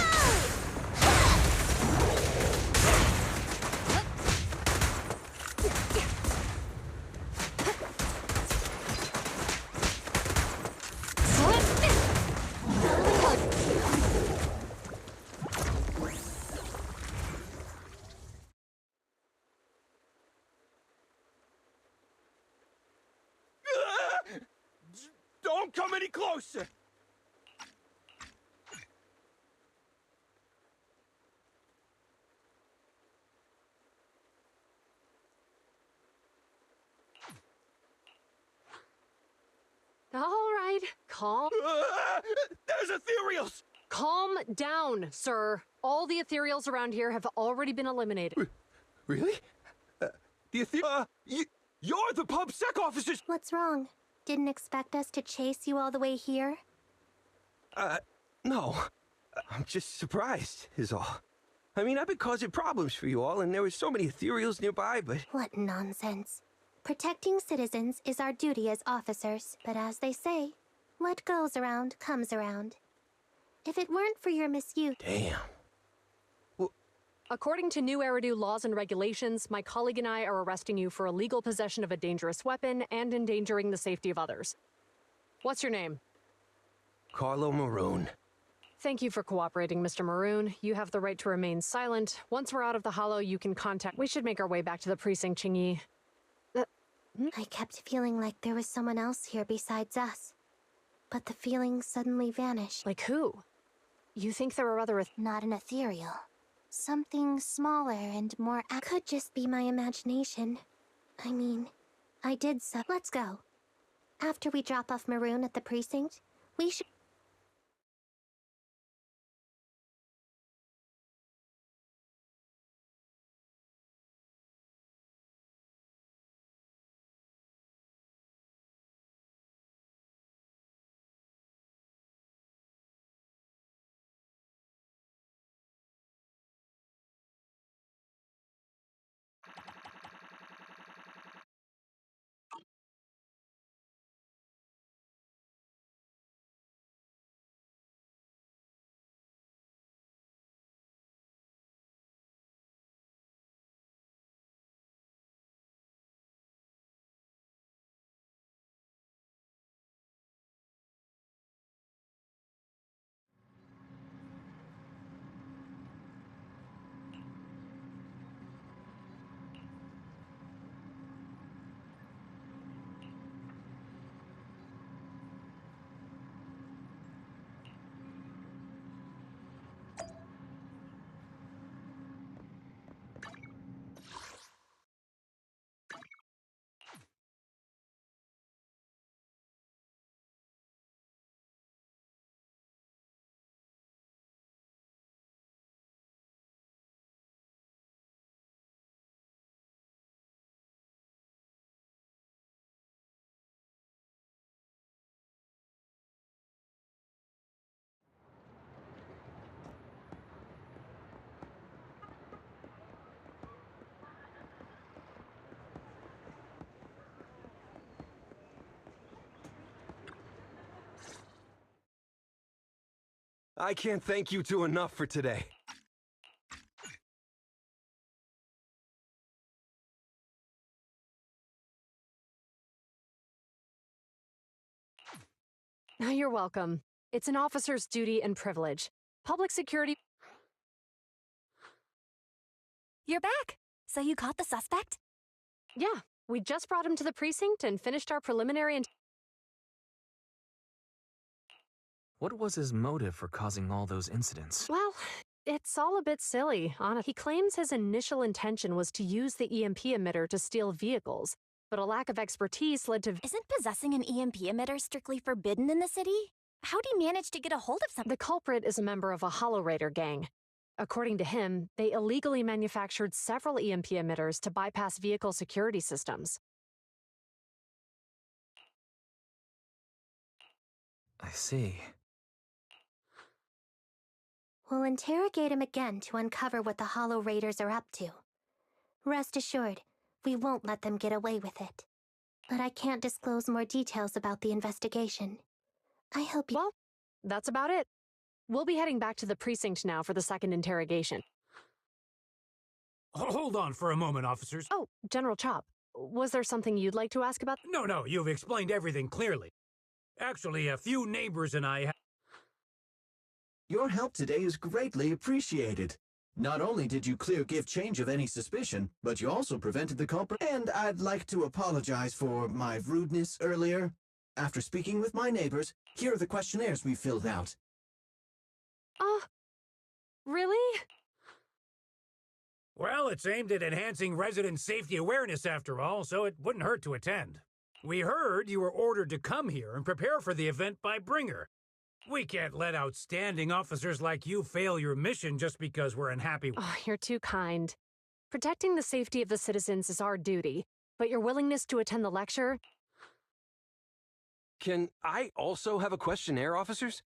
Don't come any closer! All right, calm. There's ethereals! Calm down, sir. All the ethereals around here have already been eliminated. Really? You're the pub sec officers! What's wrong? Didn't expect us to chase you all the way here? No. I'm just surprised, is all. I mean, I've been causing problems for you all, and there were so many ethereals nearby, but... What nonsense. Protecting citizens is our duty as officers, but as they say, what goes around comes around. If it weren't for your misuse... Damn. According to new Eridu laws and regulations, my colleague and I are arresting you for illegal possession of a dangerous weapon and endangering the safety of others. What's your name? Carlo Maroon. Thank you for cooperating, Mr. Maroon. You have the right to remain silent. Once we're out of the hollow, you can contact... We should make our way back to the precinct, Qingyi. I kept feeling like there was someone else here besides us. But the feeling suddenly vanished. Like who? You think there are other... Not an ethereal. Something smaller and more... Could just be my imagination. I mean, I did so... Let's go. After we drop off Maroon at the precinct, we should... I can't thank you two enough for today. You're welcome. It's an officer's duty and privilege. Public security... You're back! So you caught the suspect? Yeah, we just brought him to the precinct and finished our preliminary... What was his motive for causing all those incidents? Well, it's all a bit silly, honestly. He claims his initial intention was to use the EMP emitter to steal vehicles, but a lack of expertise led to... Isn't possessing an EMP emitter strictly forbidden in the city? How'd he manage to get a hold of something? The culprit is a member of a Hollow Raider gang. According to him, they illegally manufactured several EMP emitters to bypass vehicle security systems. I see. We'll interrogate him again to uncover what the Hollow Raiders are up to. Rest assured, we won't let them get away with it. But I can't disclose more details about the investigation. I hope you— Well, that's about it. We'll be heading back to the precinct now for the second interrogation. Hold on for a moment, officers. Oh, General Chop, was there something you'd like to ask about? No, you've explained everything clearly. Actually, a few neighbors and I... Your help today is greatly appreciated. Not only did you give change of any suspicion, but you also prevented the culprit. And I'd like to apologize for my rudeness earlier. After speaking with my neighbors, here are the questionnaires we filled out. Really? Well, it's aimed at enhancing resident safety awareness after all, so it wouldn't hurt to attend. We heard you were ordered to come here and prepare for the event by Bringer. We can't let outstanding officers like you fail your mission just because we're unhappy. Oh, you're too kind. Protecting the safety of the citizens is our duty, but your willingness to attend the lecture... Can I also have a questionnaire, officers?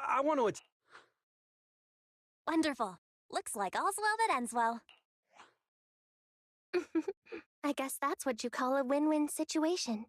I want to... Wonderful. Looks like all's well that ends well. I guess that's what you call a win-win situation.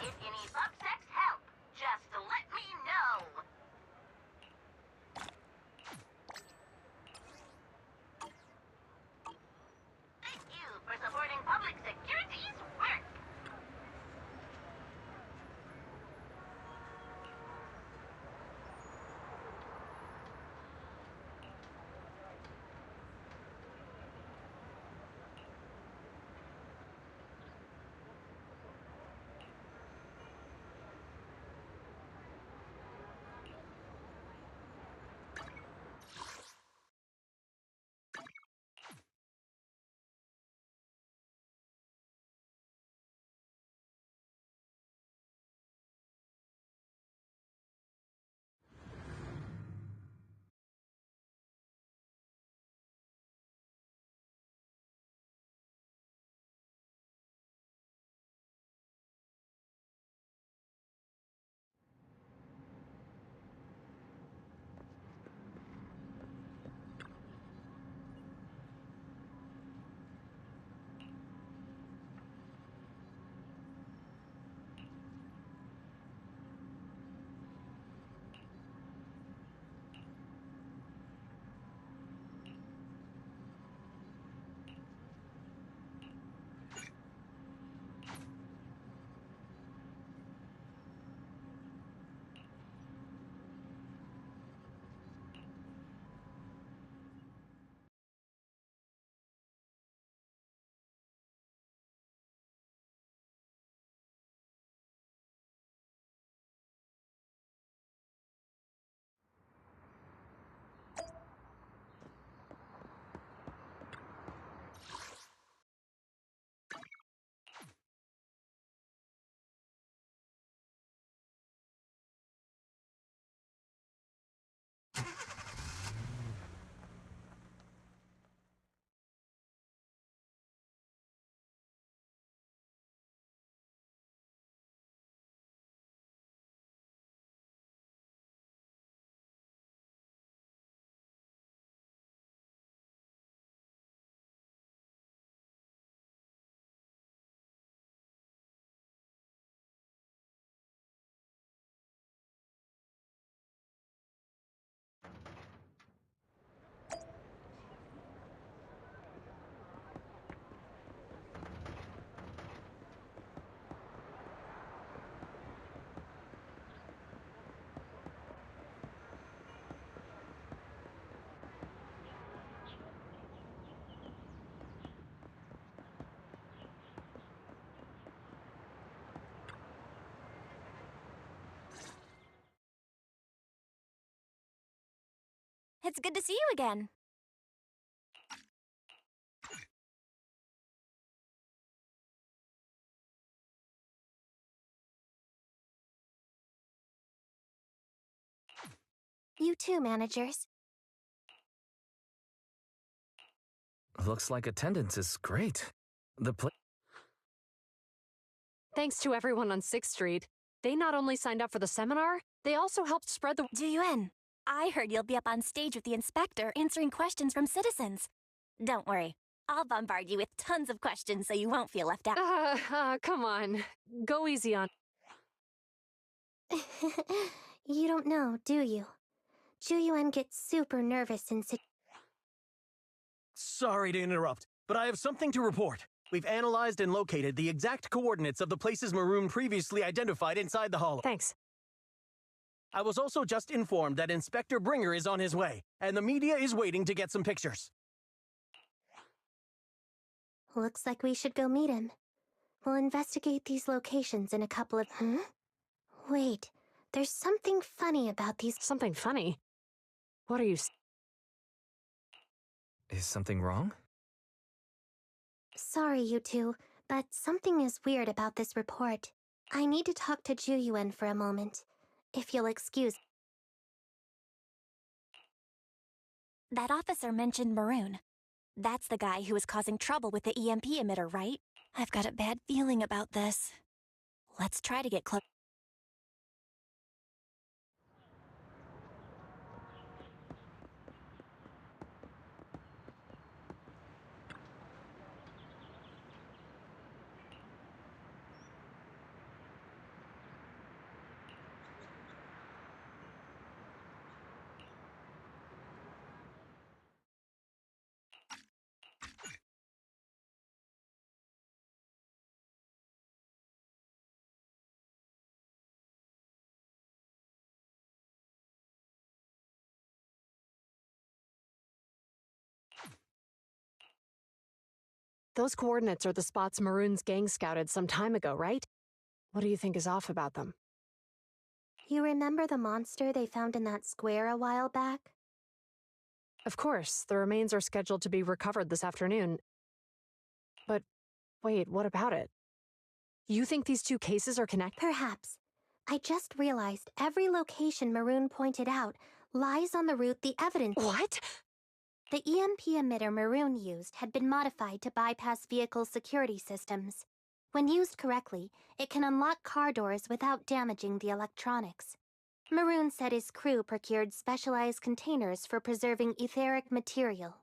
If you need Bubsex help, just let me know. Thank you for supporting public security's work. It's good to see you again. You too, managers. Looks like attendance is great. Thanks to everyone on 6th Street. They not only signed up for the seminar, they also helped spread the— Juyuan, I heard you'll be up on stage with the inspector answering questions from citizens. Don't worry, I'll bombard you with tons of questions so you won't feel left out. Come on. Go easy on— You don't know, do you? Juyuan gets super nervous and Sorry to interrupt, but I have something to report. We've analyzed and located the exact coordinates of the places Maroon previously identified inside the hollow. Thanks. I was also just informed that Inspector Bringer is on his way, and the media is waiting to get some pictures. Looks like we should go meet him. We'll investigate these locations in a couple of— Wait, there's something funny about these— Something funny? What are you— Is something wrong? Sorry, you two, but something is weird about this report. I need to talk to Juyuan for a moment, if you'll excuse. That officer mentioned Maroon. That's the guy who was causing trouble with the EMP emitter, right? I've got a bad feeling about this. Let's try to get close. Those coordinates are the spots Maroon's gang scouted some time ago, right? What do you think is off about them? You remember the monster they found in that square a while back? Of course, the remains are scheduled to be recovered this afternoon. But wait, what about it? You think these two cases are connected? Perhaps. I just realized every location Maroon pointed out lies on the route the evidence— What? The EMP emitter Maroon used had been modified to bypass vehicle security systems. When used correctly, it can unlock car doors without damaging the electronics. Maroon said his crew procured specialized containers for preserving etheric material.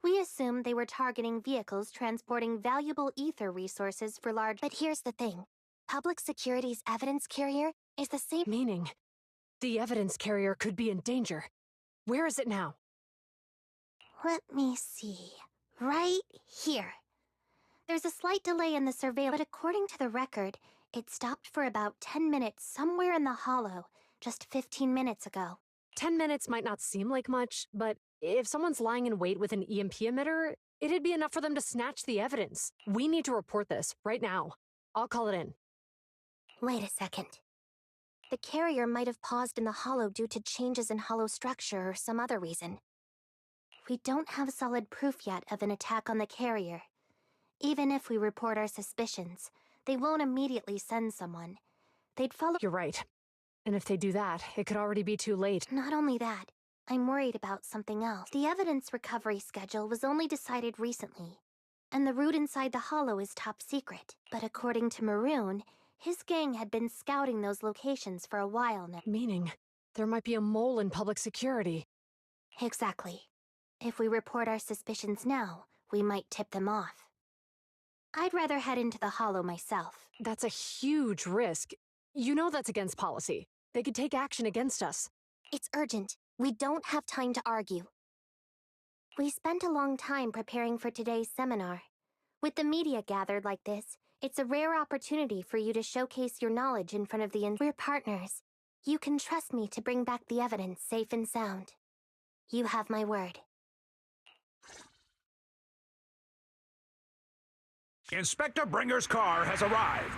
We assumed they were targeting vehicles transporting valuable ether resources for large— But here's the thing. Public Security's evidence carrier is the same— Meaning, the evidence carrier could be in danger. Where is it now? Let me see. Right here. There's a slight delay in the surveillance, but according to the record, it stopped for about 10 minutes somewhere in the hollow, just 15 minutes ago. 10 minutes might not seem like much, but if someone's lying in wait with an EMP emitter, it'd be enough for them to snatch the evidence. We need to report this, right now. I'll call it in. Wait a second. The carrier might have paused in the hollow due to changes in hollow structure or some other reason. We don't have solid proof yet of an attack on the carrier. Even if we report our suspicions, they won't immediately send someone. They'd follow— You're right. And if they do that, it could already be too late. Not only that, I'm worried about something else. The evidence recovery schedule was only decided recently, and the route inside the hollow is top secret. But according to Maroon, his gang had been scouting those locations for a while now. Meaning, there might be a mole in public security. Exactly. If we report our suspicions now, we might tip them off. I'd rather head into the hollow myself. That's a huge risk. You know that's against policy. They could take action against us. It's urgent. We don't have time to argue. We spent a long time preparing for today's seminar. With the media gathered like this, it's a rare opportunity for you to showcase your knowledge in front of the— We're partners. You can trust me to bring back the evidence safe and sound. You have my word. Inspector Bringer's car has arrived.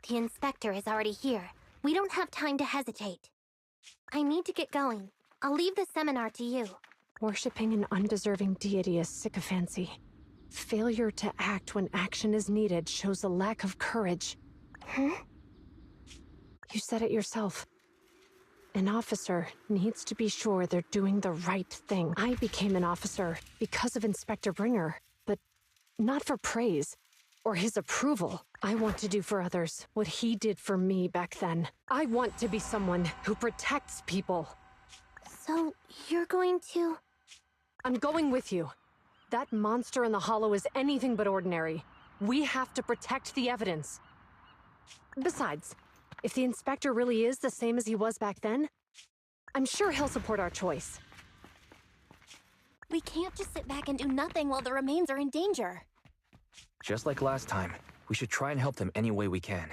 The inspector is already here. We don't have time to hesitate. I need to get going. I'll leave the seminar to you. Worshipping an undeserving deity is sycophancy. Failure to act when action is needed shows a lack of courage. Huh? You said it yourself. An officer needs to be sure they're doing the right thing. I became an officer because of Inspector Bringer, but not for praise or his approval. I want to do for others what he did for me back then. I want to be someone who protects people. So, you're going to... I'm going with you. That monster in the hollow is anything but ordinary. We have to protect the evidence. Besides, if the inspector really is the same as he was back then, I'm sure he'll support our choice. We can't just sit back and do nothing while the remains are in danger. Just like last time, we should try and help them any way we can.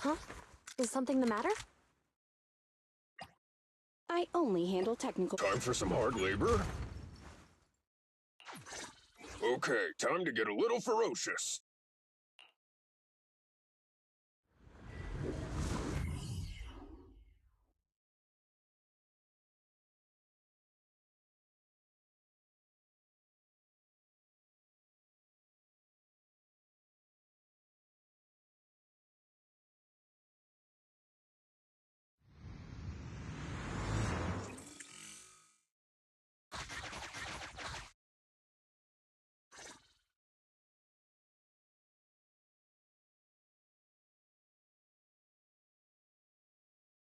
Huh? Is something the matter? I only handle technical... Time for some hard labor? Okay, time to get a little ferocious.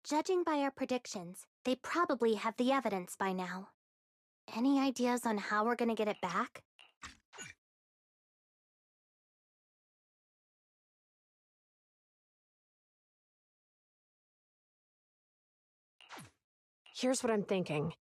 Judging by our predictions, they probably have the evidence by now. Any ideas on how we're gonna get it back? Here's what I'm thinking.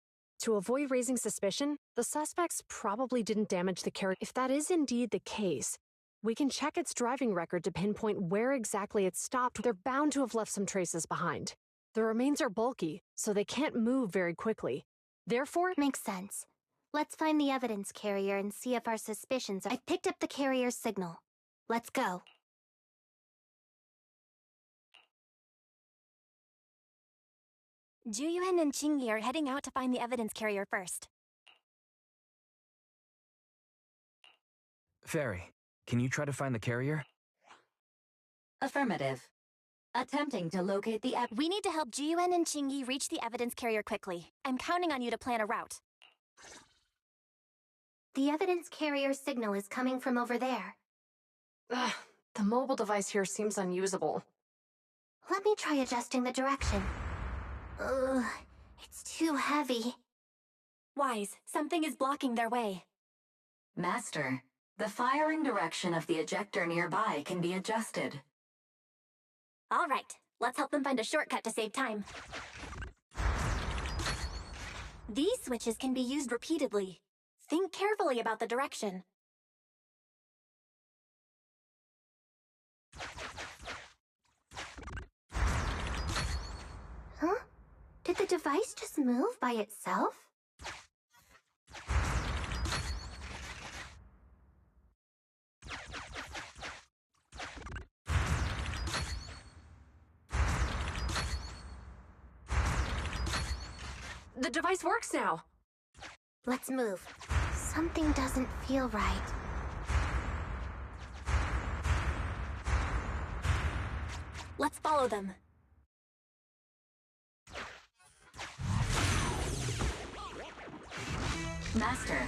To avoid raising suspicion, the suspects probably didn't damage the carrier. If that is indeed the case, we can check its driving record to pinpoint where exactly it stopped. They're bound to have left some traces behind. The remains are bulky, so they can't move very quickly. Therefore... Makes sense. Let's find the evidence carrier and see if our suspicions are... I've picked up the carrier's signal. Let's go. Juyuan and Qingyi are heading out to find the evidence carrier first. Fairy, can you try to find the carrier? Affirmative. Attempting to locate the We need to help Juyuan and Qingyi reach the evidence carrier quickly. I'm counting on you to plan a route. The evidence carrier's signal is coming from over there. Ugh, the mobile device here seems unusable. Let me try adjusting the direction. Ugh, it's too heavy. Wise, something is blocking their way. Master, the firing direction of the ejector nearby can be adjusted. All right, let's help them find a shortcut to save time. These switches can be used repeatedly. Think carefully about the direction. Huh? Did the device just move by itself? The device works now. Let's move. Something doesn't feel right. Let's follow them. Master,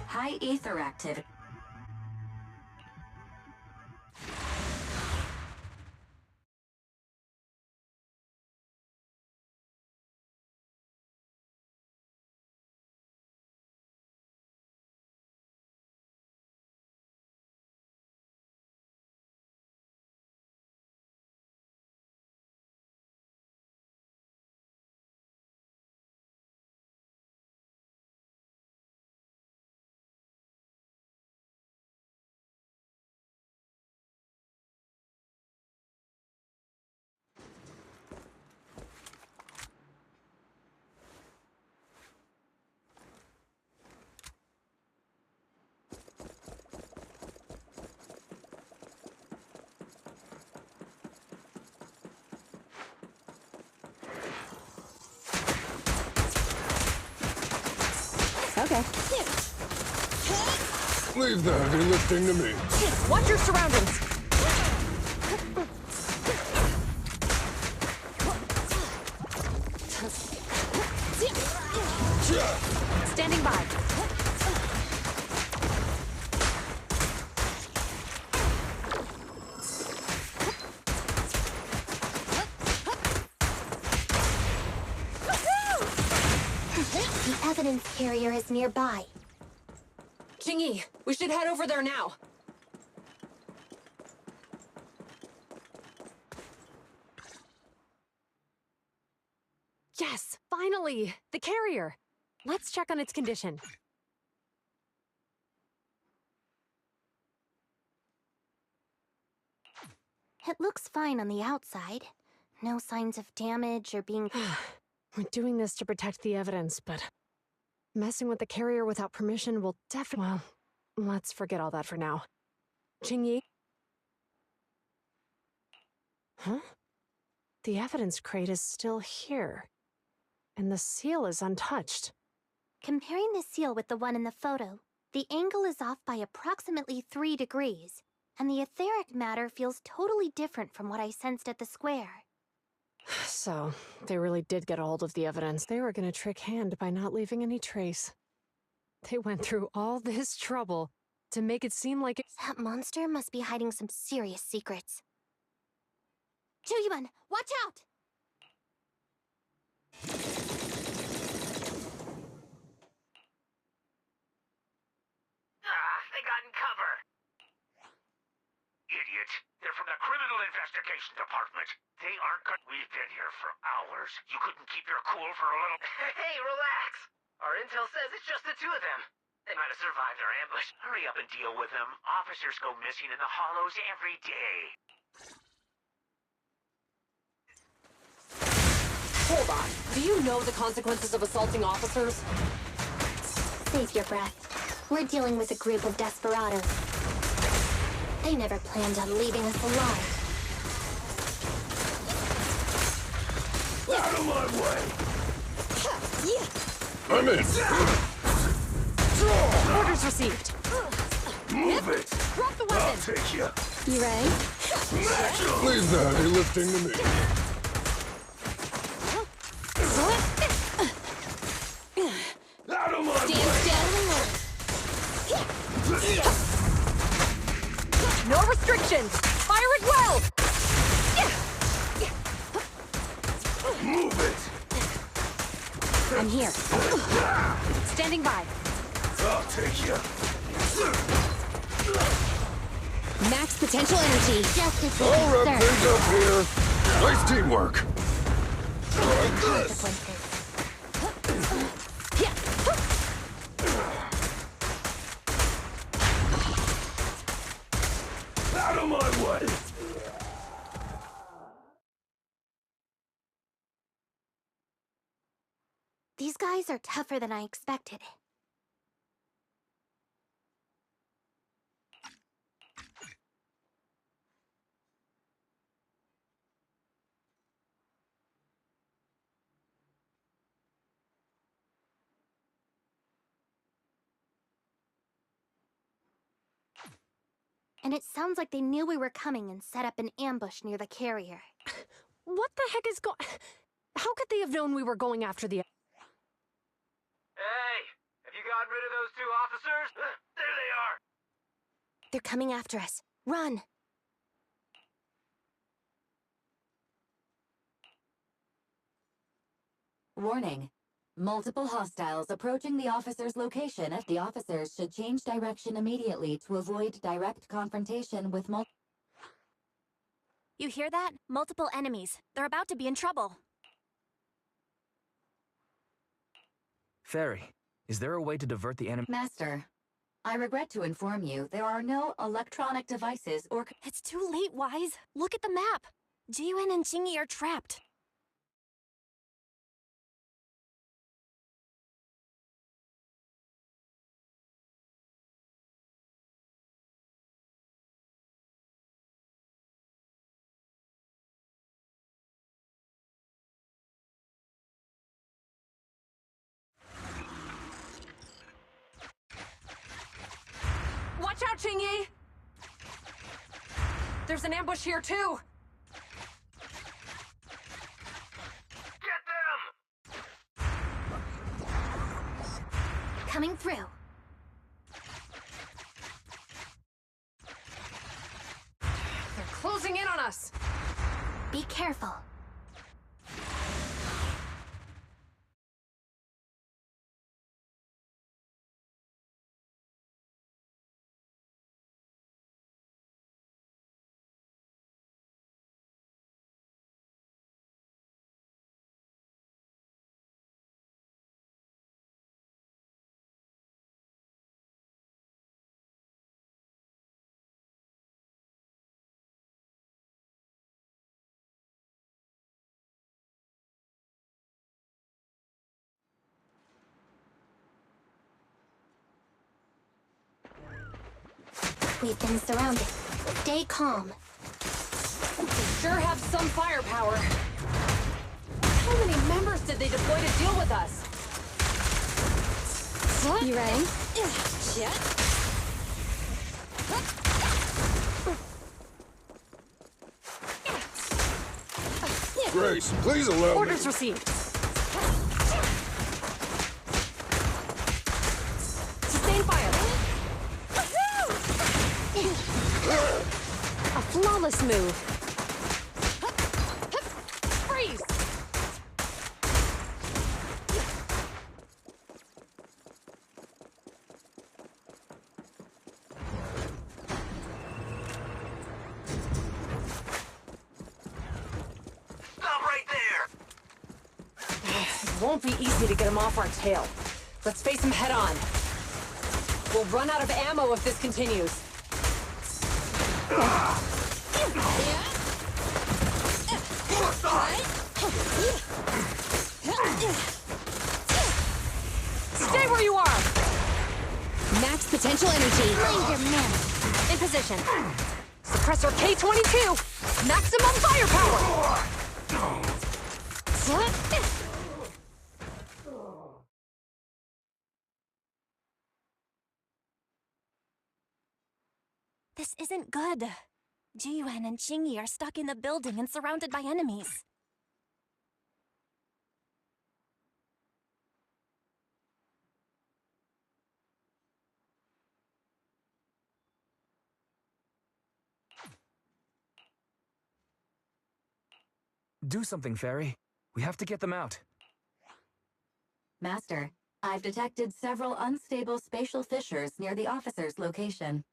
high ether activity. Okay. Leave the heavy lifting to me. Watch your surroundings. Standing by. The evidence carrier is nearby. Jingyi, we should head over there now. Yes, finally! The carrier! Let's check on its condition. It looks fine on the outside. No signs of damage or being... We're doing this to protect the evidence, but messing with the carrier without permission will definitely... Well, let's forget all that for now. Jingyi? Huh? The evidence crate is still here. And the seal is untouched. Comparing the seal with the one in the photo, the angle is off by approximately 3 degrees, and the etheric matter feels totally different from what I sensed at the square. So, they really did get a hold of the evidence. They were gonna trick Hand by not leaving any trace. They went through all this trouble to make it seem like That monster must be hiding some serious secrets. Chuyuan, watch out! They got in cover. Idiot. They're from the Criminal Investigation Department. They aren't good. We've been here for hours. You couldn't keep your cool for a little... Hey, relax. Our intel says it's just the two of them. They might have survived our ambush. Hurry up and deal with them. Officers go missing in the hollows every day. Hold on. Do you know the consequences of assaulting officers? Save your breath. We're dealing with a group of desperados. They never planned on leaving us alive. Out of my way! I'm in. Orders received. Move it! Drop the I'll weapon. take you. You ready? Leave the heavy lifting to me. Out of my Stand way! still. No restrictions. Fire it well. Move it! I'm here. Standing by. I'll take you. Max potential energy. Justice will I'll be wrap served. things up here. Nice teamwork. Like this. Consequences. Out of my way! These guys are tougher than I expected. And it sounds like they knew we were coming and set up an ambush near the carrier. What the heck is How could they have known we were going after the... Hey, have you gotten rid of those two officers? There they are. They're coming after us. Run! Warning. Multiple hostiles approaching the officer's location. The officers should change direction immediately to avoid direct confrontation with You hear that? Multiple enemies. They're about to be in trouble. Fairy, is there a way to divert the enemy? Master, I regret to inform you there are no electronic devices or... It's too late, Wise. Look at the map. Jiyuan and Qingyi are trapped. Watch out, Qingyi! There's an ambush here, too! Get them! Coming through. They're closing in on us! Be careful. We've been surrounded. Stay calm. They sure have some firepower. How many members did they deploy to deal with us? You ready? Yeah. Grace, please allow Orders me. received. Sustain fire. A flawless move. Freeze! Stop right there! It won't be easy to get him off our tail. Let's face him head on. We'll run out of ammo if this continues. Stay where you are! Max potential energy. Laser man. In position. Suppressor K-22! Maximum firepower! This isn't good. Jiyuan and Qingyi are stuck in the building and surrounded by enemies. Do something, Fairy. We have to get them out. Master, I've detected several unstable spatial fissures near the officer's location.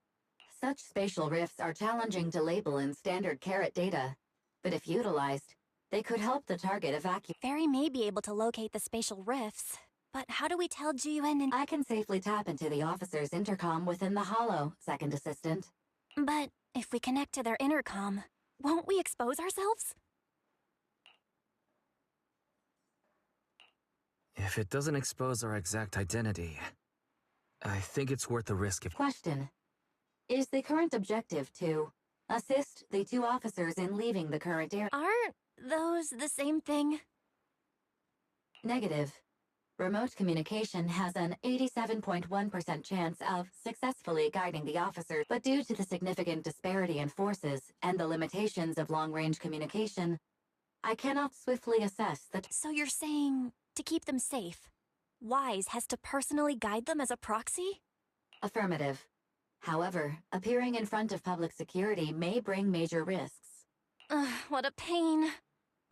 Such spatial rifts are challenging to label in standard carat data, but if utilized, they could help the target evacuate. Fairy may be able to locate the spatial rifts, but how do we tell Jiyuan and... I can safely tap into the officer's intercom within the hollow, Second Assistant. But if we connect to their intercom, won't we expose ourselves? If it doesn't expose our exact identity, I think it's worth the risk if... Question. Is the current objective to assist the two officers in leaving the current area? Aren't those the same thing? Negative. Remote communication has an 87.1% chance of successfully guiding the officer, but due to the significant disparity in forces and the limitations of long-range communication, I cannot swiftly assess the... So you're saying to keep them safe, Wise has to personally guide them as a proxy? Affirmative. However, appearing in front of public security may bring major risks. Ugh, what a pain.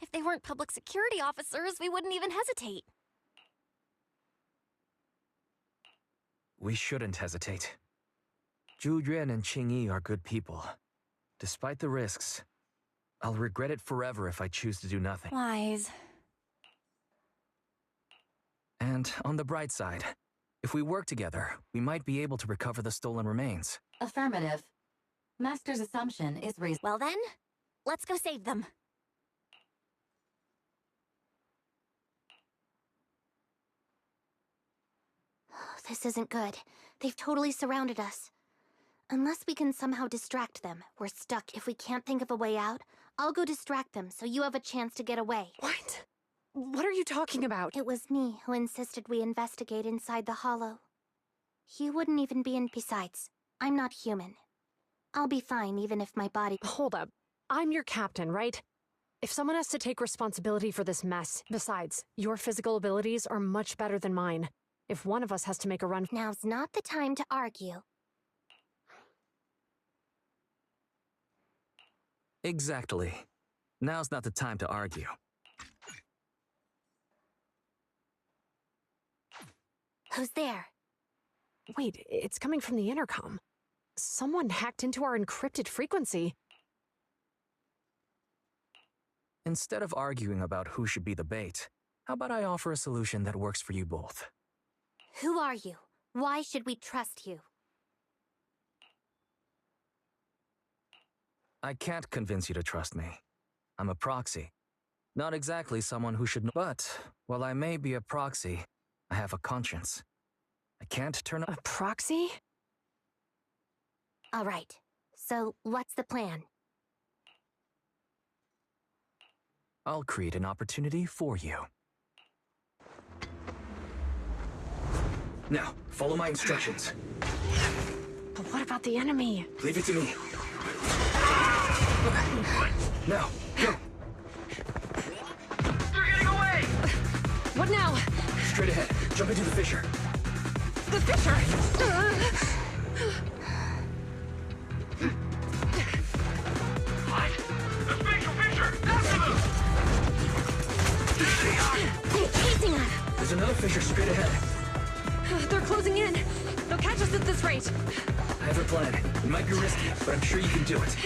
If they weren't public security officers, we wouldn't even hesitate. We shouldn't hesitate. Zhu Yuan and Qing Yi are good people. Despite the risks, I'll regret it forever if I choose to do nothing. Wise. And on the bright side, if we work together, we might be able to recover the stolen remains. Affirmative. Master's assumption is reasonable. Well then, let's go save them. This isn't good. They've totally surrounded us. Unless we can somehow distract them, we're stuck. If we can't think of a way out, I'll go distract them so you have a chance to get away. What? What are you talking about? It was me who insisted we investigate inside the hollow. You wouldn't even be in. Besides, I'm not human. I'll be fine even if my body... Hold up. I'm your captain, right? If someone has to take responsibility for this mess, besides, your physical abilities are much better than mine. If one of us has to make a run... Now's not the time to argue. Exactly. Now's not the time to argue. Who's there? Wait, it's coming from the intercom. Someone hacked into our encrypted frequency. Instead of arguing about who should be the bait, how about I offer a solution that works for you both? Who are you? Why should we trust you? I can't convince you to trust me. I'm a proxy. Not exactly someone who should know. But, while I may be a proxy, I have a conscience. I can't turn a proxy? All right. So, what's the plan? I'll create an opportunity for you. Now, follow my instructions. But what about the enemy? Leave it to me. Now, go. They're getting away! What now? Straight ahead. Jump into the fissure. The fissure! What? The spatial fissure! After them! There they are! Chasing us! There's another fissure straight ahead. They're closing in. They'll catch us at this rate. I have a plan. It might be risky, but I'm sure you can do it.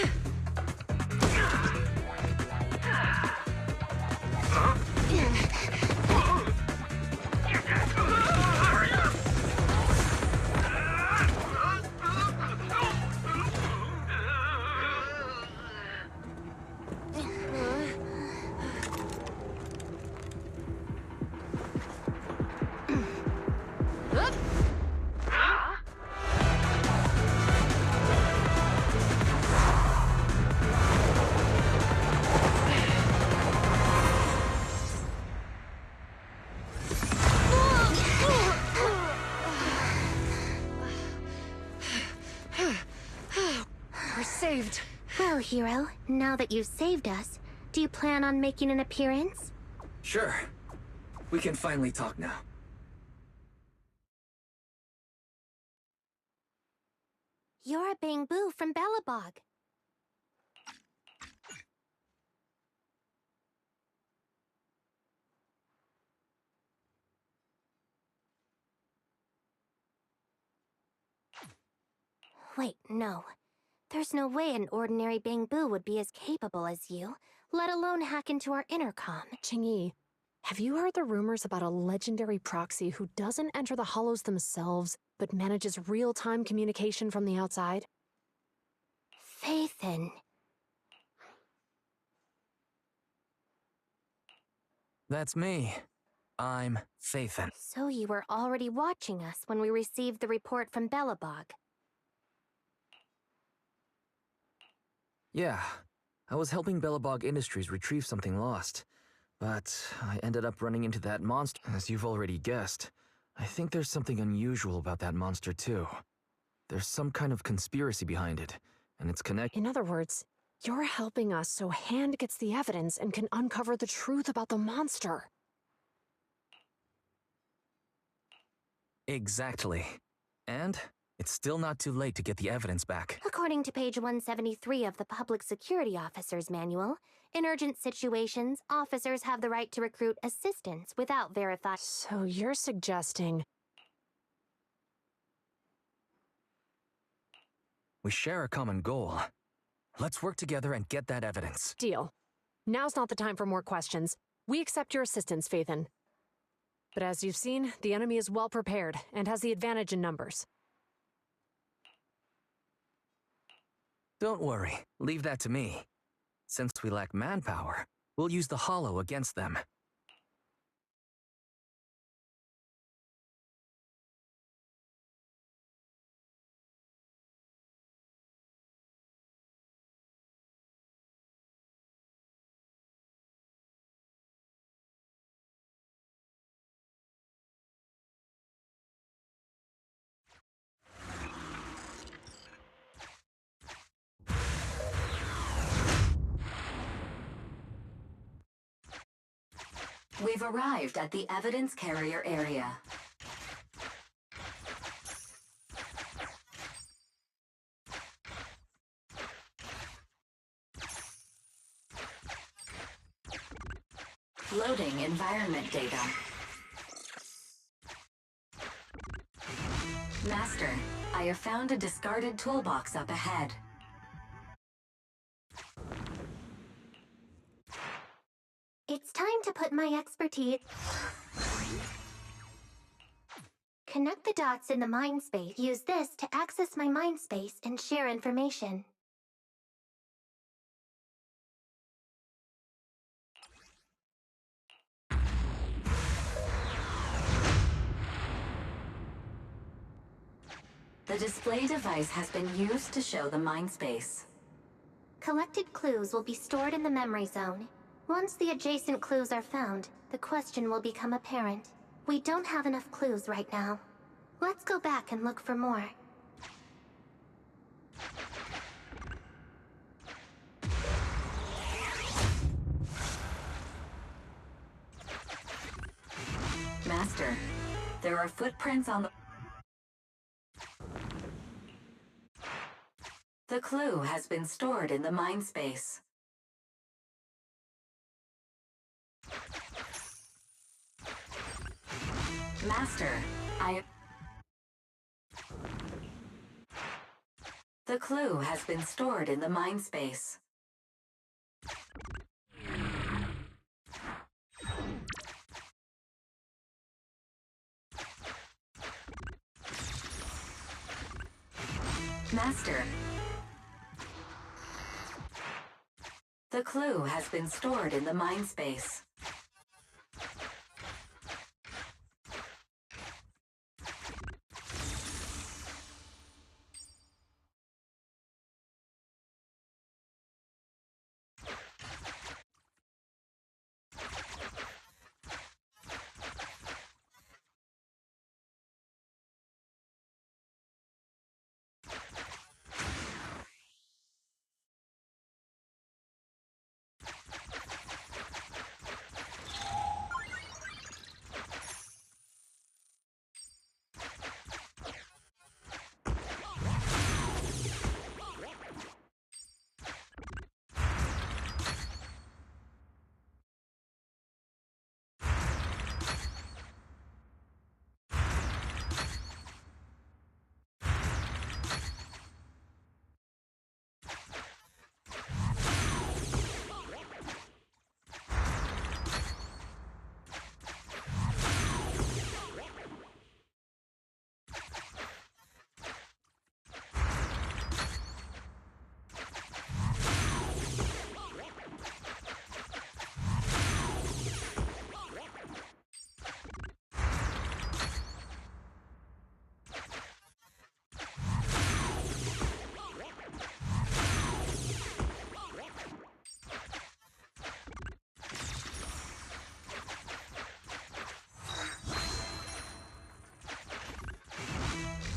Saved. Well, hero, now that you've saved us, do you plan on making an appearance? Sure. We can finally talk now. You're a Bangbu from Belobog. Wait, no. There's no way an ordinary Bangbu would be as capable as you, let alone hack into our intercom. Qing Yi, have you heard the rumors about a legendary proxy who doesn't enter the hollows themselves, but manages real-time communication from the outside? Faithin. That's me. I'm Faithin. So you were already watching us when we received the report from Belobog. Yeah, I was helping Belobog Industries retrieve something lost. But I ended up running into that monster. As you've already guessed, I think there's something unusual about that monster too. There's some kind of conspiracy behind it, and it's connected. In other words, you're helping us so Hand gets the evidence and can uncover the truth about the monster. Exactly. And it's still not too late to get the evidence back. According to page 173 of the Public Security Officer's Manual, in urgent situations, officers have the right to recruit assistants without verifying. So you're suggesting... We share a common goal. Let's work together and get that evidence. Deal. Now's not the time for more questions. We accept your assistance, Phaethon. But as you've seen, the enemy is well prepared and has the advantage in numbers. Don't worry, leave that to me. Since we lack manpower, we'll use the Hollow against them. We've arrived at the evidence carrier area. Loading environment data. Master, I have found a discarded toolbox up ahead. It's time to put my expertise... Connect the dots in the mind space. Use this to access my mind space and share information. The display device has been used to show the mind space. Collected clues will be stored in the memory zone. Once the adjacent clues are found, the question will become apparent. We don't have enough clues right now. Let's go back and look for more. Master, there are footprints on the... The clue has been stored in the mind space. Master, The clue has been stored in the mind space. Master, the clue has been stored in the mind space.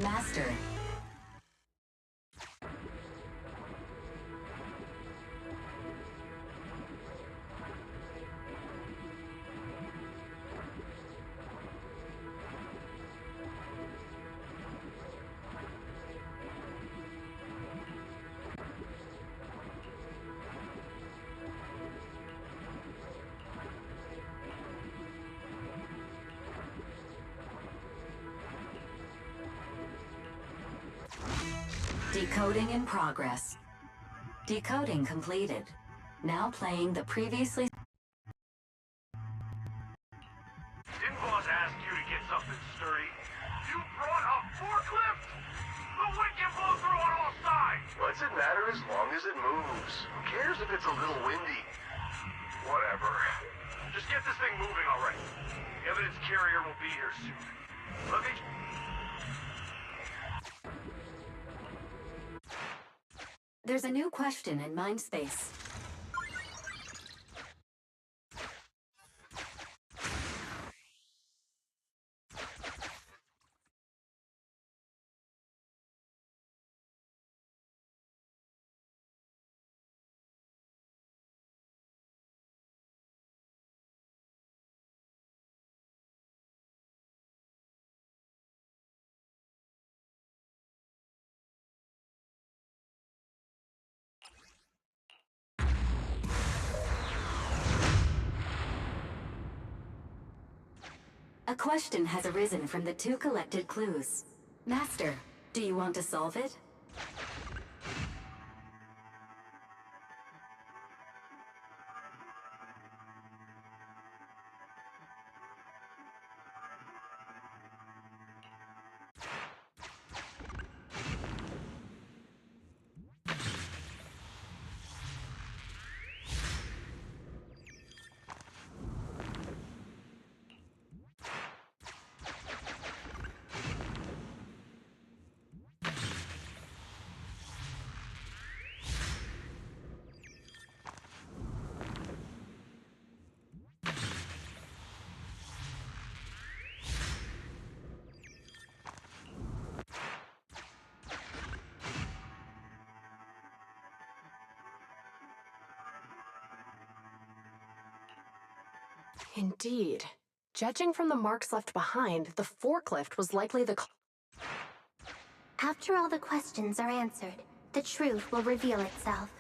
Master. Decoding in progress. Decoding completed. Now playing the previously... Didn't boss ask you to get something sturdy? You brought a forklift? The wind can blow through on all sides! What's it matter as long as it moves? Who cares if it's a little windy? Whatever. Just get this thing moving already. The evidence carrier will be here soon. Let me... There's a new question in Mindspace. A question has arisen from the two collected clues. Master, do you want to solve it? Indeed. Judging from the marks left behind, the forklift was likely the... After all the questions are answered, the truth will reveal itself.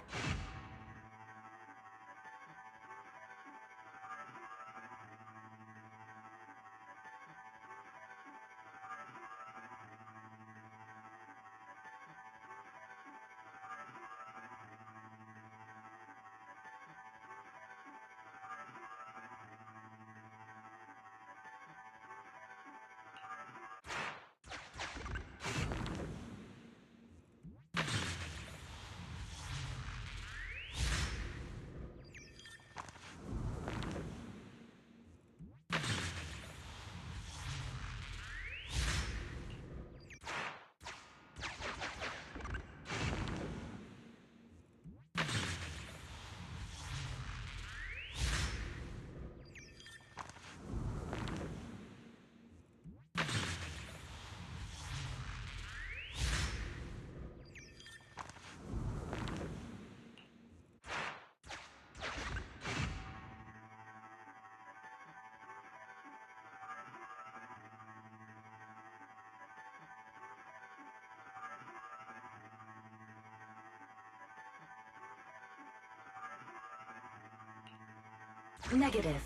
Negative.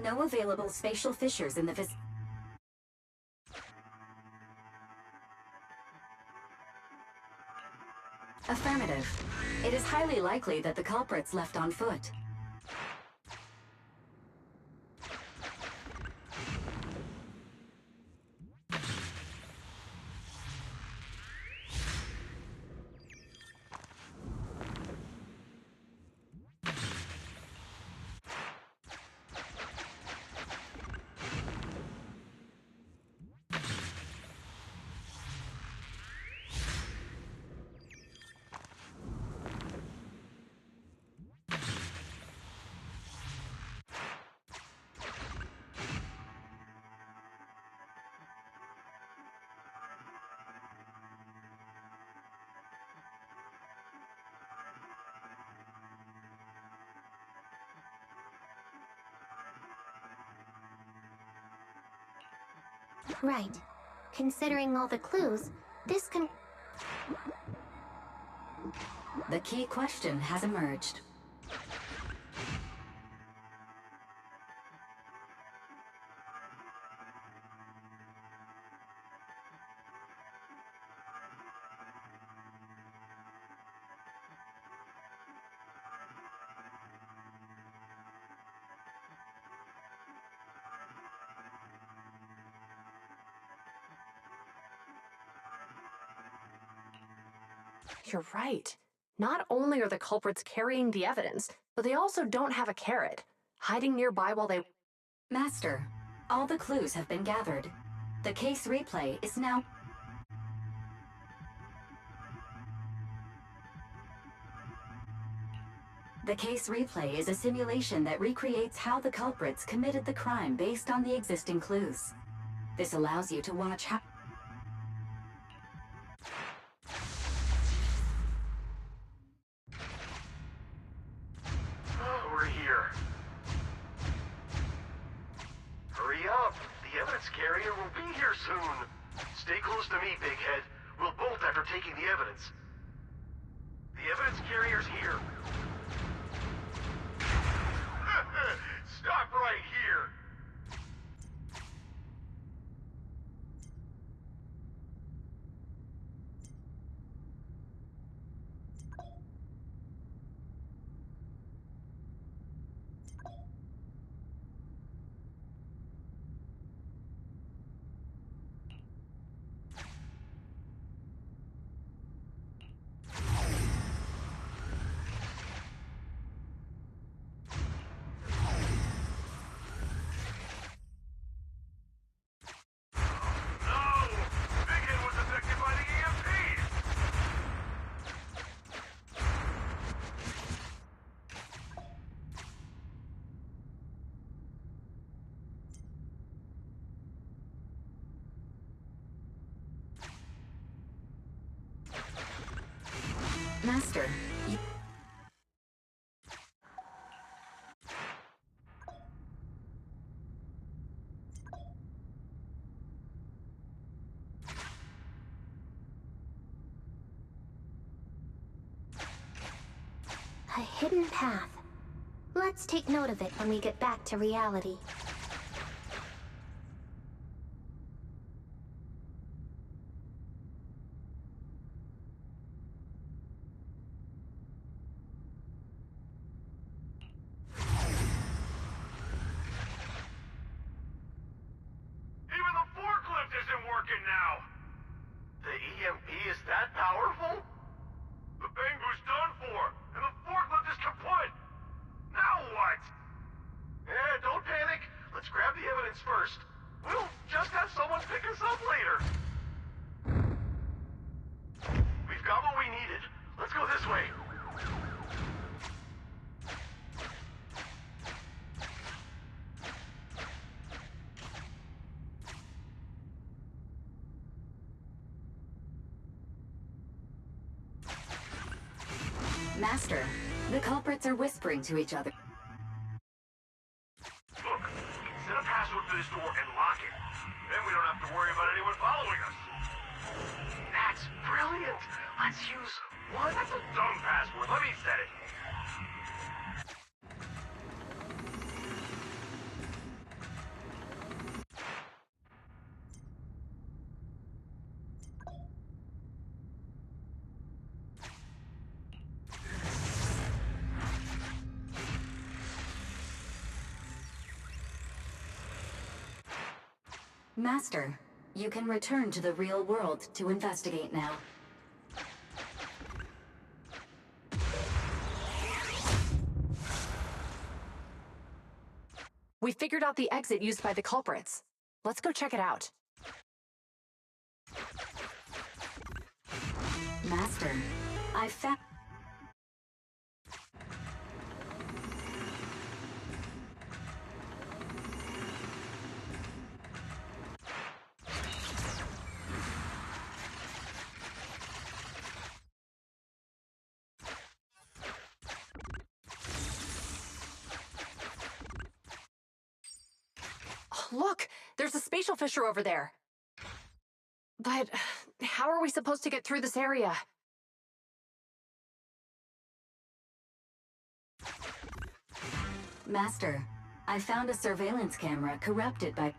No available spatial fissures in the Affirmative. It is highly likely that the culprits left on foot. Right. Considering all the clues, this can... The key question has emerged. You're right. Not only are the culprits carrying the evidence, but they also don't have a carrot, hiding nearby while they... Master, all the clues have been gathered. The case replay is now... The case replay is a simulation that recreates how the culprits committed the crime based on the existing clues. This allows you to watch how... We're here. Hurry up! The evidence carrier will be here soon. Stay close to me, Big Head. We'll bolt after taking the evidence. The evidence carrier's here. Stop right here! Master, you... A hidden path. Let's take note of it when we get back to reality. Even the forklift isn't working now! The EMP is that powerful? The Bangoo's done for, and the forklift is kaput! Now what? Don't panic. Let's grab the evidence first. We'll just have someone pick us up later. We've got what we needed. Let's go this way. Master, the culprits are whispering to each other. Look, set a password for this door and lock it. Then we don't have to worry about anyone following us. That's brilliant. Let's use one. That's a dumb password. Let me set it. Master, you can return to the real world to investigate now. We figured out the exit used by the culprits. Let's go check it out. Master, I found... Look, there's a spatial fissure over there. But how are we supposed to get through this area? Master, I found a surveillance camera corrupted by...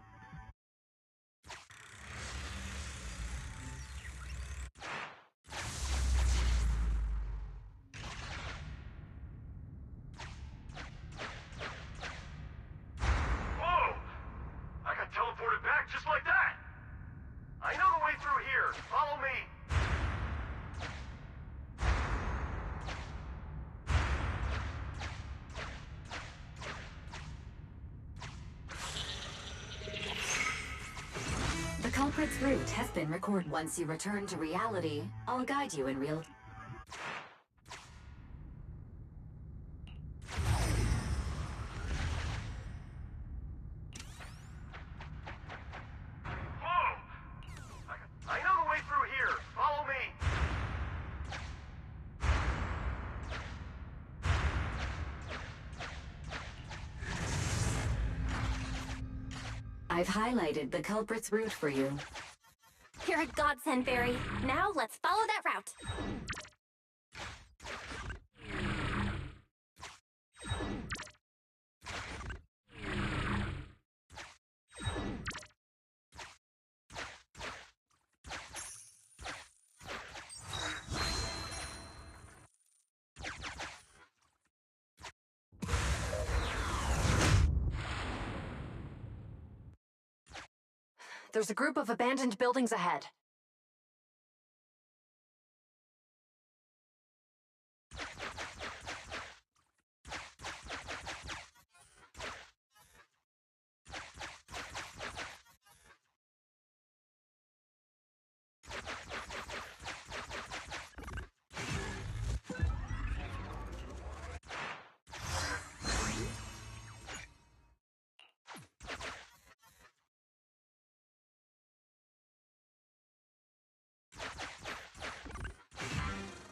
Whoa! I got teleported back just like that! I know the way through here. Follow me. The culprit's route has been recorded. Once you return to reality, I'll guide you in real... Whoa! I know the way through here. Follow me. I've highlighted the culprit's route for you. You're a godsend, Barry. Now let's follow that route. There's a group of abandoned buildings ahead.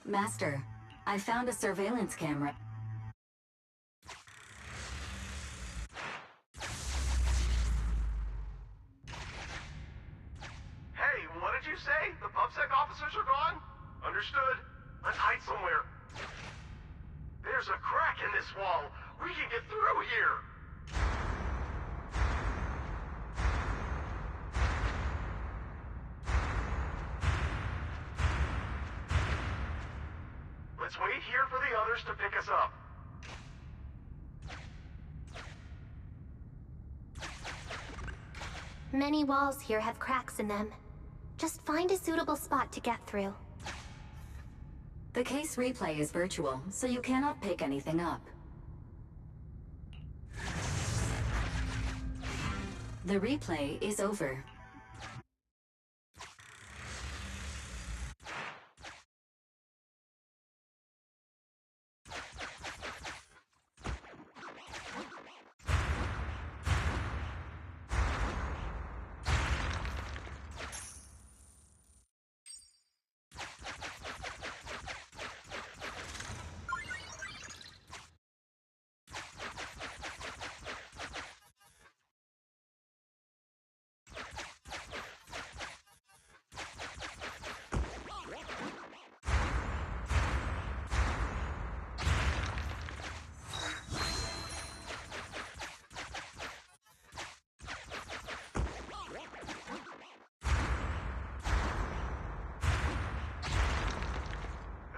Master, I found a surveillance camera. Hey, what did you say? The PubSec officers are gone? Understood. Let's hide somewhere. There's a crack in this wall. We can get through here. Let's wait here for the others to pick us up. Many walls here have cracks in them. Just find a suitable spot to get through. The case replay is virtual, so you cannot pick anything up. The replay is over.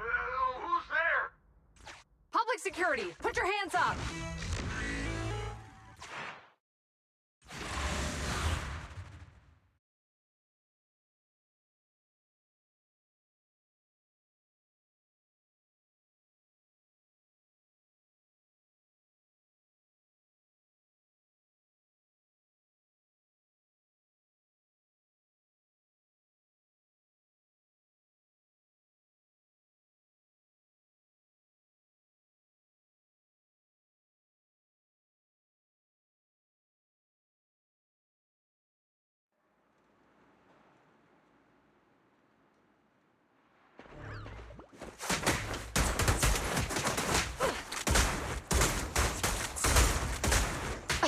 Who's there? Public security, put your hands up!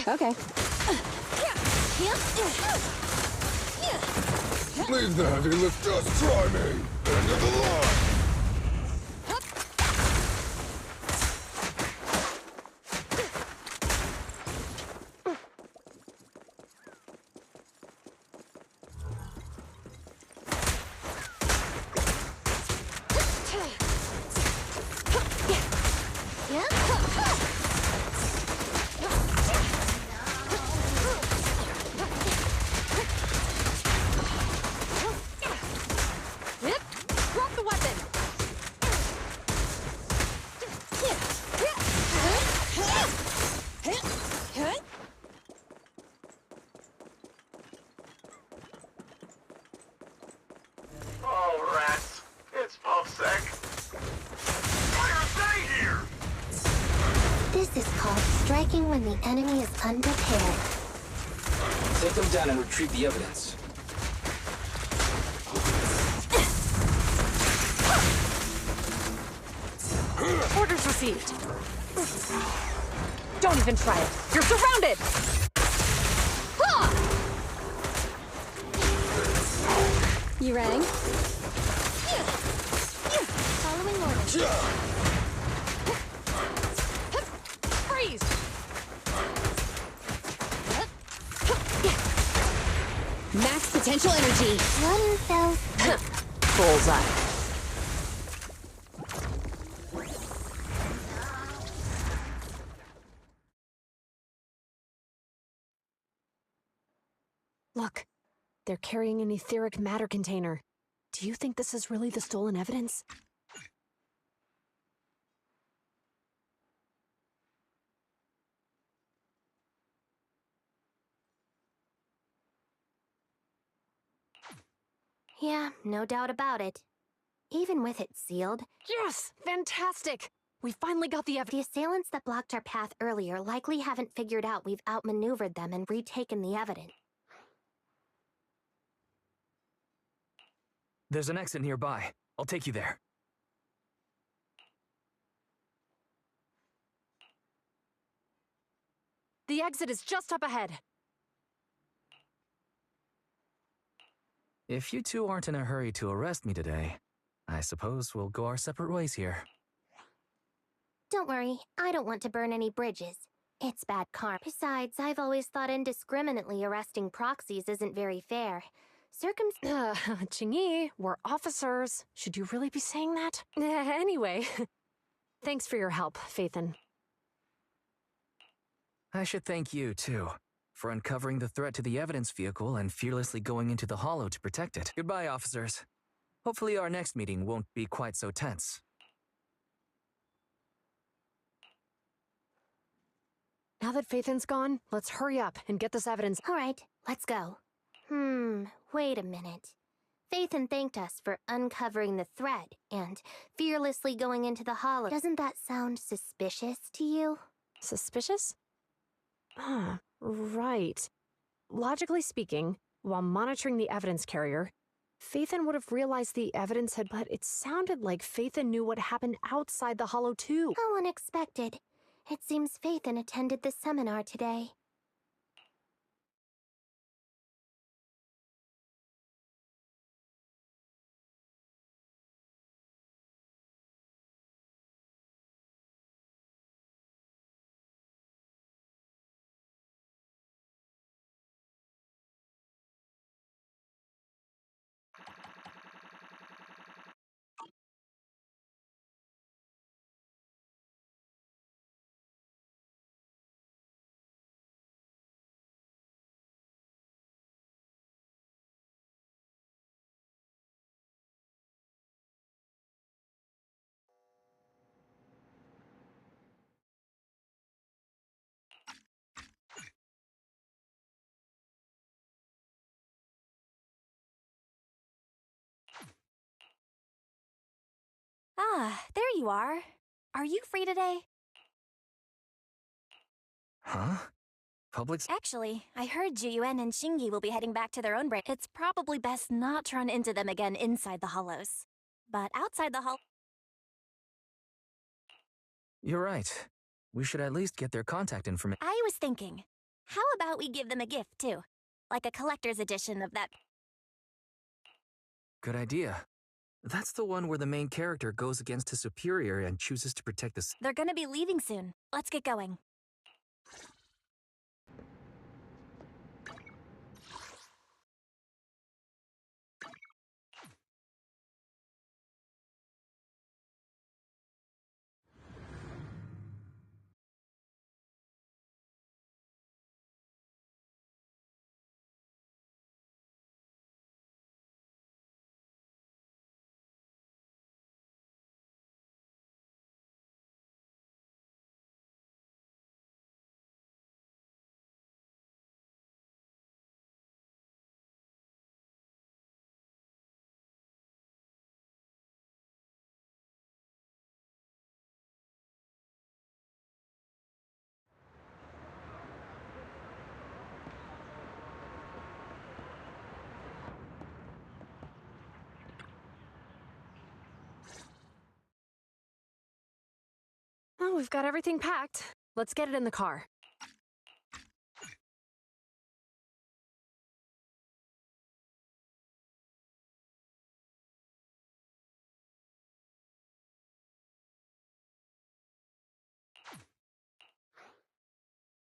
Okay. Leave the heavy lift, just try me! End of the line! Drop the weapon! Oh, rats. It's PubSec. Why are they here? This is called striking when the enemy is unprepared. Take them down and retrieve the evidence. Orders received. Don't even try it. You're surrounded! You rang? Following orders. Freeze! Max potential energy. One fell. Bullseye. Look, they're carrying an etheric matter container. Do you think this is really the stolen evidence? Yeah, no doubt about it. Even with it sealed. Yes! Fantastic! We finally got the evidence. The assailants that blocked our path earlier likely haven't figured out we've outmaneuvered them and retaken the evidence. There's an exit nearby. I'll take you there. The exit is just up ahead. If you two aren't in a hurry to arrest me today, I suppose we'll go our separate ways here. Don't worry, I don't want to burn any bridges. It's bad karma. Besides, I've always thought indiscriminately arresting proxies isn't very fair. Qingyi, we're officers. Should you really be saying that? Anyway, thanks for your help, Phaethon. I should thank you, too, for uncovering the threat to the evidence vehicle and fearlessly going into the hollow to protect it. Goodbye, officers. Hopefully our next meeting won't be quite so tense. Now that Phaethon's gone, let's hurry up and get this evidence. All right, let's go. Wait a minute. Phaethon thanked us for uncovering the thread and fearlessly going into the hollow. Doesn't that sound suspicious to you? Suspicious? Right. Logically speaking, while monitoring the evidence carrier, Phaethon would have realized the evidence had, but it sounded like Phaethon knew what happened outside the hollow too. How unexpected. It seems Phaethon attended the seminar today. Ah, there you are. Are you free today? Huh? Actually, I heard Juyuan and Qingyi will be heading back to their own branch. It's probably best not to run into them again inside the hollows. But outside the You're right. We should at least get their contact information. I was thinking, how about we give them a gift too? Like a collector's edition of that Good idea. That's the one where the main character goes against his superior and chooses to protect the... They're gonna be leaving soon. Let's get going. Oh, we've got everything packed. Let's get it in the car.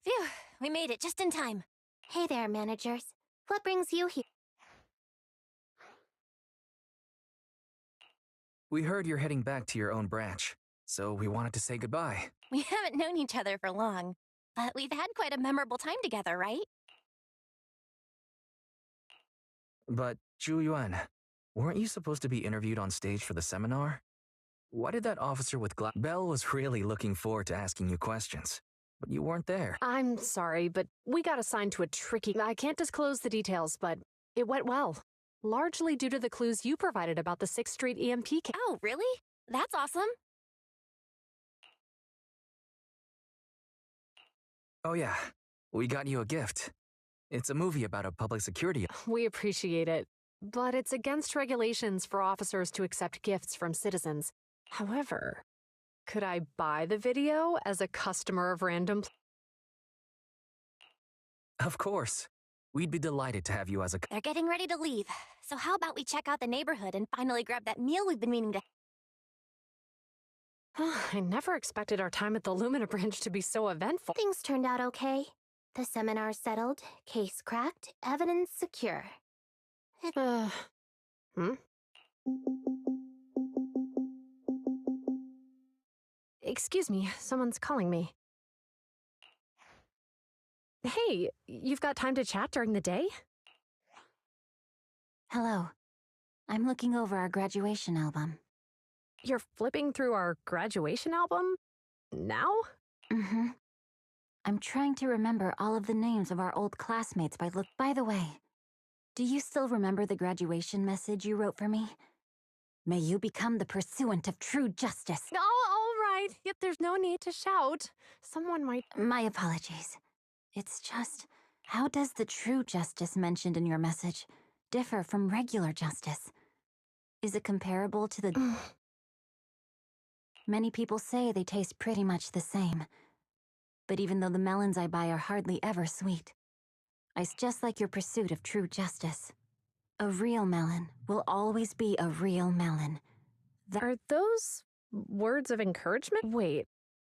Phew, we made it just in time. Hey there, managers. What brings you here? We heard you're heading back to your own branch, so we wanted to say goodbye. We haven't known each other for long, but we've had quite a memorable time together, right? But, Zhu Yuan, weren't you supposed to be interviewed on stage for the seminar? Why did that officer with Belle was really looking forward to asking you questions, but you weren't there. I'm sorry, but we got assigned to a tricky... I can't disclose the details, but it went well. Largely due to the clues you provided about the 6th Street EMP case. Oh, really? That's awesome. Oh yeah, we got you a gift. It's a movie about a public security... We appreciate it, but it's against regulations for officers to accept gifts from citizens. However, could I buy the video as a customer of Random... Of course. We'd be delighted to have you as a... They're getting ready to leave, so how about we check out the neighborhood and finally grab that meal we've been meaning to... I never expected our time at the Lumina branch to be so eventful. Things turned out okay. The seminar settled, case cracked, evidence secure. Excuse me, someone's calling me. Hey, you've got time to chat during the day? Hello. I'm looking over our graduation album. You're flipping through our graduation album? Now? Mm-hmm. I'm trying to remember all of the names of our old classmates By the way, do you still remember the graduation message you wrote for me? May you become the pursuant of true justice. Oh, all right. Yet there's no need to shout. Someone might... My apologies. It's just, how does the true justice mentioned in your message differ from regular justice? Is it comparable to the... Many people say they taste pretty much the same. But even though the melons I buy are hardly ever sweet, it's just like your pursuit of true justice. A real melon will always be a real melon. Are those words of encouragement? Wait,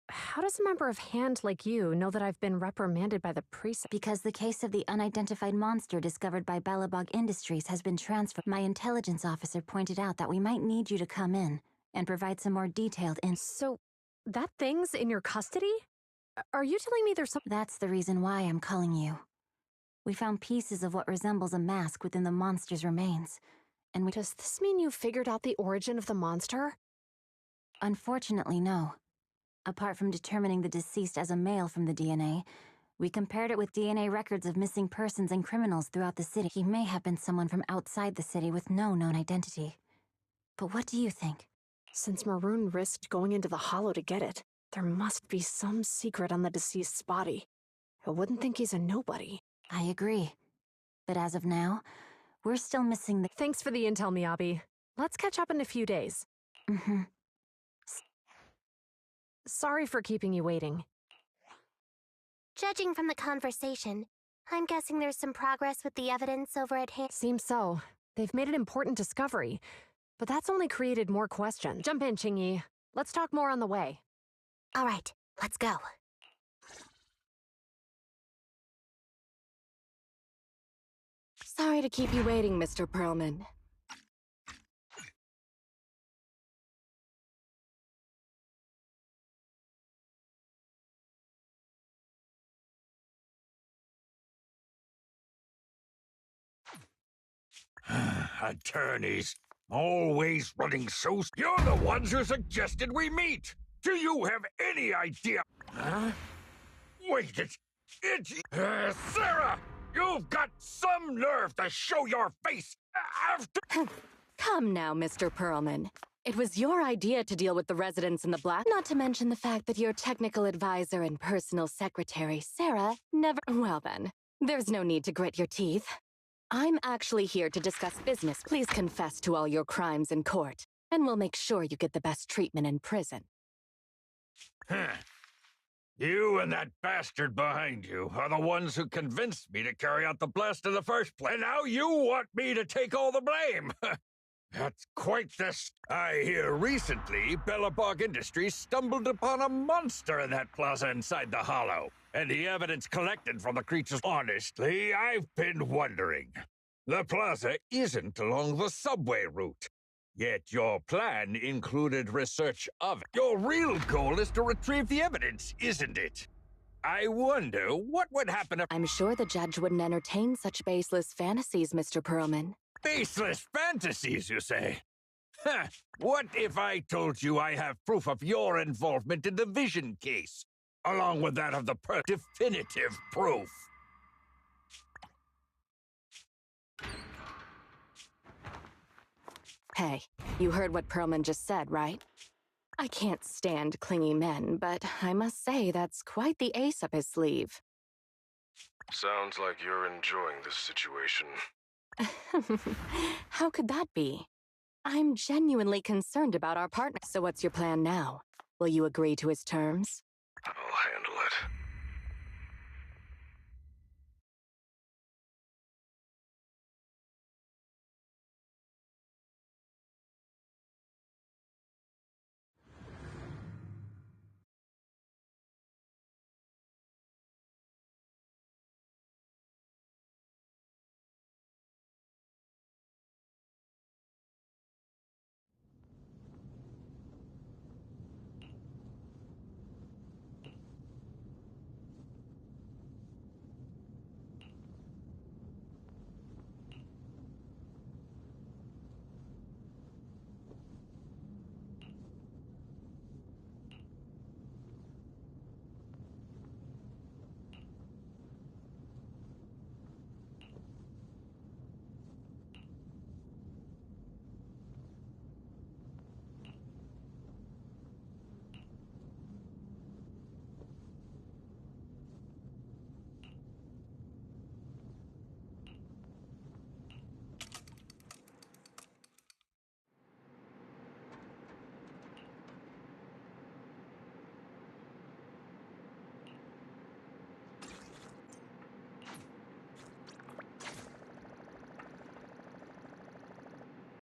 how does a member of Hand like you know that I've been reprimanded by the priest? Because the case of the unidentified monster discovered by Balabog Industries has been transferred. My intelligence officer pointed out that we might need you to come in and provide some more detailed So, that thing's in your custody? Are you telling me there's some... That's the reason why I'm calling you. We found pieces of what resembles a mask within the monster's remains, and we... Does this mean you figured out the origin of the monster? Unfortunately, no. Apart from determining the deceased as a male from the DNA, we compared it with DNA records of missing persons and criminals throughout the city. He may have been someone from outside the city with no known identity. But what do you think? Since Maroon risked going into the Hollow to get it, there must be some secret on the deceased's body. I wouldn't think he's a nobody. I agree. But as of now, we're still missing the... Thanks for the intel, Miyabi. Let's catch up in a few days. Mm-hmm. Sorry for keeping you waiting. Judging from the conversation, I'm guessing there's some progress with the evidence over at Hand. Seems so. They've made an important discovery, but that's only created more questions. Jump in, Qingyi. Let's talk more on the way. All right, let's go. Sorry to keep you waiting, Mr. Perlman. Attorneys, always running so... You're the ones who suggested we meet! Do you have any idea? Huh? Wait, it's... Sarah! You've got some nerve to show your face after... Come now, Mr. Perlman. It was your idea to deal with the residents in the black, not to mention the fact that your technical advisor and personal secretary, Sarah, never... Well then, there's no need to grit your teeth. I'm actually here to discuss business. Please confess to all your crimes in court, and we'll make sure you get the best treatment in prison. You and that bastard behind you are the ones who convinced me to carry out the blast in the first place. And now you want me to take all the blame. That's quite this. I hear recently Bellabog Industries stumbled upon a monster in that plaza inside the hollow. And the evidence collected from the creatures. Honestly, I've been wondering. The plaza isn't along the subway route. Yet your plan included research of it. Your real goal is to retrieve the evidence, isn't it? I wonder what would happen if... I'm sure the judge wouldn't entertain such baseless fantasies, Mr. Perlman. Baseless fantasies, you say? Huh. What if I told you I have proof of your involvement in the Vision case, along with that of the definitive proof? Hey, you heard what Perlman just said, right? I can't stand clingy men, but I must say that's quite the ace up his sleeve. Sounds like you're enjoying this situation. How could that be? I'm genuinely concerned about our partner. So what's your plan now? Will you agree to his terms? I'll handle it.